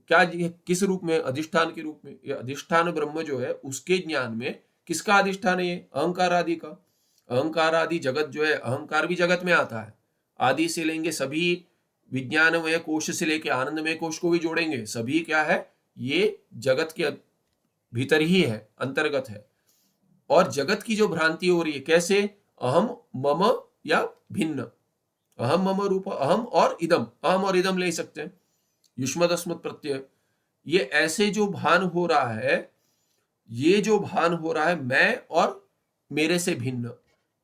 क्या, किस रूप में? अधिष्ठान के रूप में। ये अधिष्ठान ब्रह्म जो है, उसके ज्ञान में किसका अधिष्ठान है? ये अहंकार आदि का। अहंकार आदि जगत जो है, अहंकार भी जगत में आता है। आदि से लेंगे सभी, विज्ञानमय कोश से लेके आनंदमय कोश को भी जोड़ेंगे, सभी क्या है? ये जगत के भीतर ही है, अंतर्गत है। और जगत की जो भ्रांति हो रही है, कैसे? अहम मम या भिन्न, अहम मम रूप, अहम और इदम, अहम और इदम ले सकते हैं, युष्मत् अस्मत् प्रत्यय। ये ऐसे जो भान हो रहा है, ये जो भान हो रहा है मैं और मेरे से भिन्न,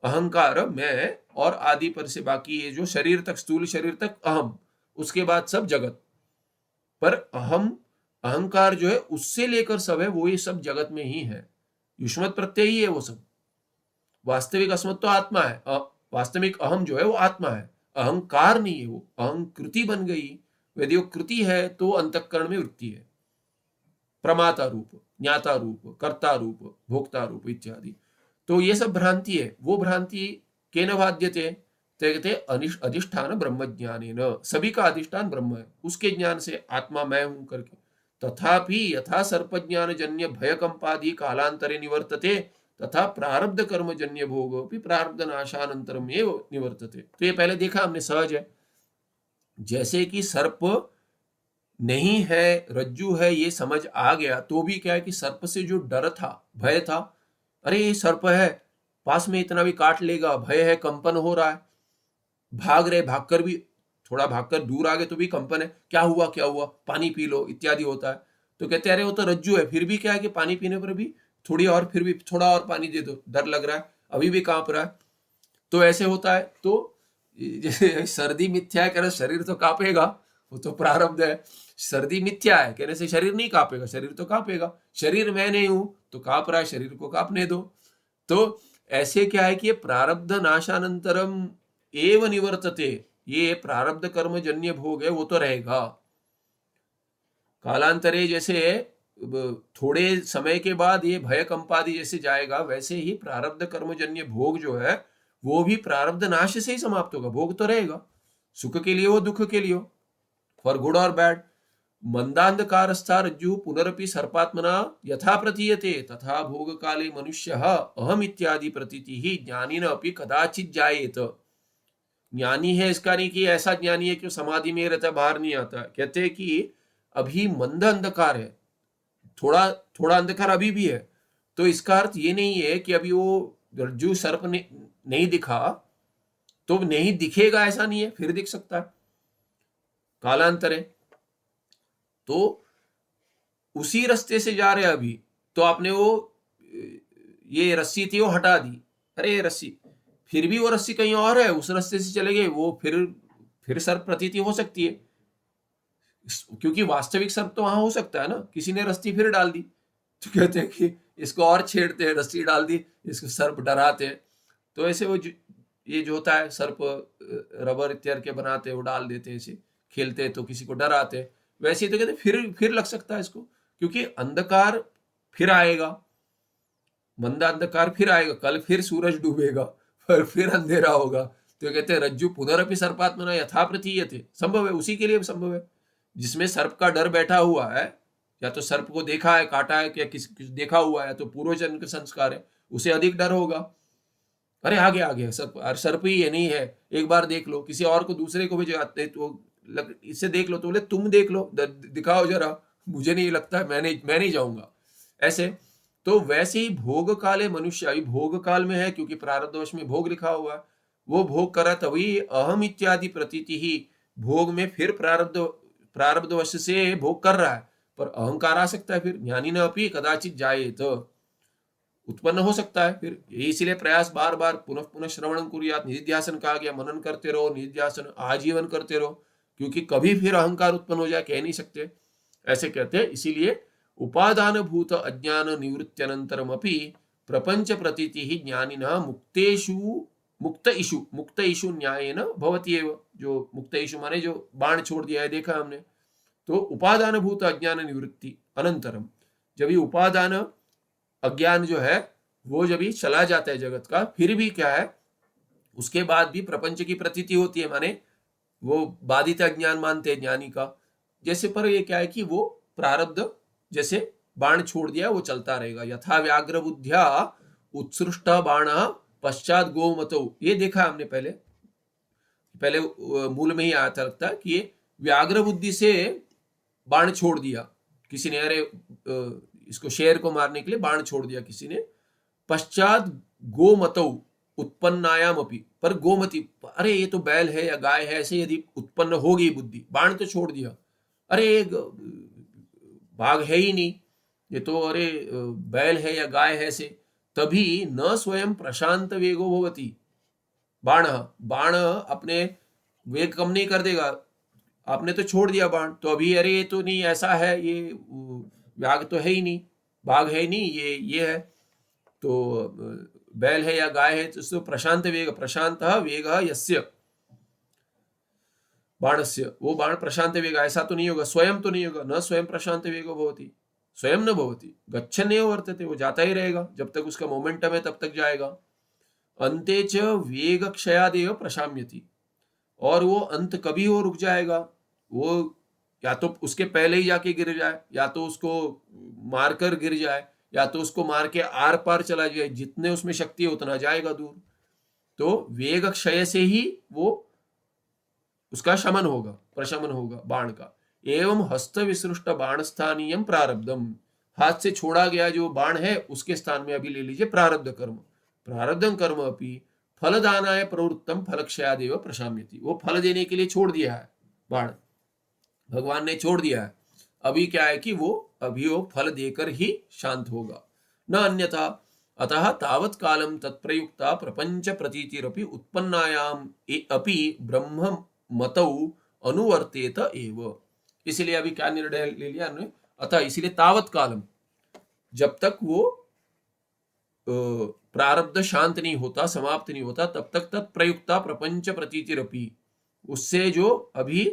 अहंकार मैं और आदि पर से बाकी ये जो शरीर तक, स्थूल शरीर तक अहम, उसके बाद सब जगत। पर अहम, अहंकार जो है उससे लेकर सब है, वो ये सब जगत में ही है, युष्मत् प्रत्यय ही है वो सब। वास्तविक अस्मत् तो आत्मा है, वास्तविक अहम जो है वो आत्मा है, अहंकार नहीं है वो, अहंकृति बन गई। यदि वो कृति है तो अंतःकरण में वृत्ति है, प्रमाता रूप, ज्ञाता रूप, कर्ता रूप, भोक्ता रूप इत्यादि। तो ये सब भ्रांति है। वो भ्रांति केन बाध्यते? कहते अधिष्ठान ब्रह्म ज्ञानेन, सभी का अधिष्ठान ब्रह्म है, उसके ज्ञान से आत्मा मैं हूं करके। तथापि यथा सर्प ज्ञान जन्य भय कंपादि कालांतरे निवर्तते, तथा प्रारब्ध कर्म जन्य भोग भी प्रारब्ध नाशानंतरम एव निवर्तते। तो ये पहले देखा हमने, सहज है। जैसे कि सर्प नहीं है, रज्जु है, ये समझ आ गया, तो भी क्या है कि सर्प से जो डर था, भय था, अरे ये सर्प है, पास में इतना भी काट लेगा, भय है, कंपन हो रहा है, भाग रहे, भागकर भी, थोड़ा भागकर दूर आ गए तो भी कंपन है, क्या हुआ क्या हुआ, पानी पी लो इत्यादि होता है। तो कहते हैं अरे वो तो रज्जु है, फिर भी क्या है कि पानी पीने पर भी थोड़ी और, फिर भी थोड़ा और पानी दे दो, डर लग रहा है, अभी भी कांप रहा है। तो ऐसे होता है। तो जैसे सर्दी मिथ्या है, कह रहे शरीर तो कांपेगा, वो तो प्रारब्ध है। सर्दी मिथ्या है कहने से शरीर नहीं कांपेगा, शरीर तो कांपेगा। शरीर मैं नहीं हूं तो कांप रहा है, शरीर को कांपने दो। तो ऐसे क्या है कि ये प्रारब्ध नाशानंतरम एव निवर्तते, ये प्रारब्ध कर्म जन्य भोग है, वो तो रहेगा। कालांतरे जैसे थोड़े समय के बाद ये भय कंपादि जैसे जाएगा, वैसे ही प्रारब्ध कर्मजन्य भोग जो है वो भी प्रारब्ध नाश से ही समाप्त होगा। भोग तो रहेगा, सुख के लिए हो, दुख के लिए हो, फॉर गुड और बैड। मंदांधकारस्था रज्जु पुनरपि सर्पात्मना यथा प्रतीयते, तथा भोग काले मनुष्य अहम इत्यादि प्रतीति ही ज्ञानिन अपि कदाचित जायेत। ज्ञानी है इसका नहीं कि ऐसा ज्ञानी है कि समाधि में रहता, बाहर नहीं आता। कहते हैं कि अभी मंद अंधकार है, थोड़ा थोड़ा अंधकार अभी भी है। तो इसका अर्थ ये नहीं है कि अभी वो रज्जु सर्प नहीं दिखा तो नहीं दिखेगा, ऐसा नहीं है, फिर दिख सकता है कालांतर है। तो उसी रास्ते से जा रहे हैं अभी, तो आपने वो ये रस्सी थी वो हटा दी, अरे ये रस्सी, फिर भी वो रस्सी कहीं और है, उस रास्ते से चले गए, वो फिर सर्प प्रतीति हो सकती है, क्योंकि वास्तविक सर्प तो वहां हो सकता है ना, किसी ने रस्सी फिर डाल दी, तो कहते हैं कि इसको और छेड़ते हैं, रस्सी डाल दी, इसको सर्प डराते हैं। तो ऐसे ये जो होता है सर्प रबर इत्यादि के बनाते हैं, वो डाल देते हैं, ऐसे खेलते हैं तो किसी को डर आते हैं। वैसे ही तो कहते फिर लग सकता है इसको, क्योंकि अंधकार फिर आएगा, मंदा अंधकार फिर आएगा, कल फिर सूरज डूबेगा, फिर अंधेरा होगा, तो कहते हैं रज्जु पुनरपि सर्पात्मना यथा प्रतीयते, संभव है, उसी के लिए संभव है जिसमें सर्प का डर बैठा हुआ है, या तो सर्प को देखा है, काटा है, क्या किसी देखा हुआ है, तो पूर्व जन्म का संस्कार है, उसे अधिक डर होगा। अरे आ गया सर्प, अरे सर्प ही है, नहीं है, एक बार देख लो, किसी और को, दूसरे को भी जो आते तो इससे देख लो, तो बोले तुम देख लो, दिखाओ जरा, मुझे नहीं लगता, मैं नहीं जाऊंगा ऐसे। तो वैसे ही भोग काले मनुष्य, अभी भोग काल में है, क्योंकि प्रारब्धवश में भोग लिखा हुआ है, वो भोग करा, तभी अहम इत्यादि प्रतीति ही, भोग में फिर प्रारब्धवश से भोग कर रहा है, पर अहंकार आ सकता है, फिर ज्ञानी न अपनी कदाचित जाए तो उत्पन्न हो सकता है, फिर इसीलिए प्रयास बार बार पुनः पुनः श्रवणं कुर्यात्, निधिध्यासन कहा गया, मनन करते रहो, निधिध्यासन आजीवन करते रहो, क्योंकि कभी फिर अहंकार उत्पन्न हो जाए कह नहीं सकते, ऐसे कहते हैं। इसीलिए उपादान भूत अज्ञान निवृत्त्यनंतरम अपि प्रपंच प्रतीति ही ज्ञानिनः मुक्त इशु न्यायेन भवति एव, जो मुक्त इशु माने जो बाण छोड़ दिया है, देखा हमने, तो उपादान भूत अज्ञान निवृत्ति अनंतरम, जब ये उपादान अज्ञान जो है वो जब ही चला जाता है जगत का, फिर भी क्या है, उसके बाद भी प्रपंच की प्रतीति होती है, माने वो बाधित अज्ञान मानते हैं ज्ञानी का, जैसे, पर ये क्या है कि वो प्रारब्ध जैसे बाण छोड़ दिया वो चलता रहेगा, यथा व्याघ्र बुद्धिया उत्सृष्ट बाण पश्चात गोमतो, ये देखा हमने पहले मूल में ही आया था, लगता है कि ये व्याघ्र बुद्धि से बाण छोड़ दिया किसी ने, अरे इसको शेर को मारने के लिए बाण छोड़ दिया किसी ने, पश्चात गोमतौ उत्पन्नायाम अपि, पर गोमति, अरे ये तो बैल है या गाय है, ऐसे यदि उत्पन्न होगी बुद्धि, बाण तो छोड़ दिया, अरे बाघ है ही नहीं, ये तो अरे बैल है या गाय है से, तभी न स्वयं प्रशांत वेगो भवति, बाण अपने वेग कम नहीं कर देगा, आपने तो छोड़ दिया बाण, तो अभी अरे ये तो नहीं, ऐसा है, ये व्याघ तो है ही नहीं, बाघ है ही नहीं, ये है, तो बैल है या गाय है, तो प्रशांत वेग यस्य बाणस्य, वो बाण प्रशांत वेग, ऐसा तो नहीं होगा, स्वयं तो नहीं होगा, न स्वयं प्रशांत वेगो भवति, स्वयं न भवति, गच्छन्नेव वर्तते, वो जाता ही रहेगा, जब तक उसका मोमेंटम है तब तक जाएगा। अंते च वेग क्षयादेव प्रशाम्यति, और वो अंत कभी वो रुक जाएगा, वो या तो उसके पहले ही जाके गिर जाए, या तो उसको मारकर गिर जाए, या तो उसको मार के आर पार चला जाए, जितने उसमें शक्ति है उतना जाएगा दूर, तो वेग क्षय से ही वो उसका शमन होगा, प्रशमन होगा बाण का। एवं हस्त विसृष्ट बाण स्थानीय प्रारब्धम, हाथ से छोड़ा गया जो बाण है उसके स्थान में अभी ले लीजिए प्रारब्ध कर्म, प्रारब्धम कर्म अपनी फलदानाय प्रवृत्तम फलक्षयादेव प्रशाम्यति, वो फल देने के लिए छोड़ दिया है बाण, भगवान ने छोड़ दिया है, अभी क्या है कि वो अभी वो फल देकर ही शांत होगा, न अन्यथा। अतः तावत् कालम तत्प्रयुक्ता प्रपंच प्रतीतिरपि उत्पन्नायाम अपि ब्रह्म मतौ अनुवर्तेत एव, इसलिए अभी क्या निर्णय ले लिया उन्होंने, अतः इसलिए तावत् कालम, जब तक वो प्रारब्ध शांत नहीं होता, समाप्त नहीं होता, तब तक तत्प्रयुक्ता प्रपंच प्रतीतिरपि, उससे जो अभी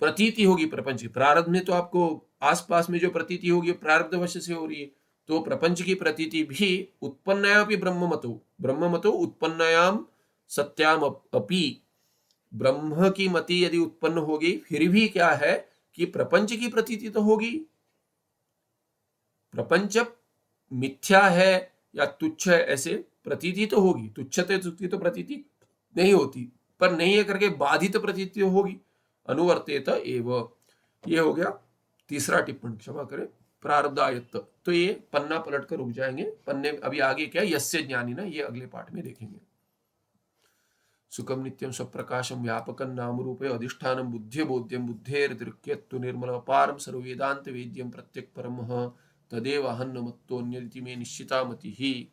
प्रतीति होगी प्रपंच, प्रारब्ध में तो आपको आसपास में जो प्रतीति होगी प्रारब्ध वश से हो रही है, तो प्रपंच की प्रतीति भी उत्पन्नायापि ब्रह्ममतो उत्पन्नायाम सत्याम अपि, ब्रह्म की मति यदि उत्पन्न होगी, फिर भी क्या है कि प्रपंच की प्रतीति तो होगी, प्रपंच मिथ्या है या तुच्छ है ऐसे प्रतीति तो होगी, तुच्छते तो प्रतीति नहीं होती, पर नहीं है करके बाधित प्रतीति होगी, अनुवर्तेत एव, ये हो गया तीसरा टिप्पण, क्षमा करें, प्रारब्धायत्त। तो ये पन्ना पलट कर रुक जाएंगे, पन्ने अभी आगे क्या यस्य ज्ञानी ना, ये अगले पाठ में देखेंगे। सुखम नित्यम स्वप्रकाशम व्यापकं नाम रूपे अधिष्ठानं बुद्धि बोध्यम बुद्धेर्दृक्यत्तु निर्मल अपारम सर्ववेदांत वेद्यम प्रत्यक परमः तदेव अहन्न मत्तोन्यदिति में निश्चिता मति ही।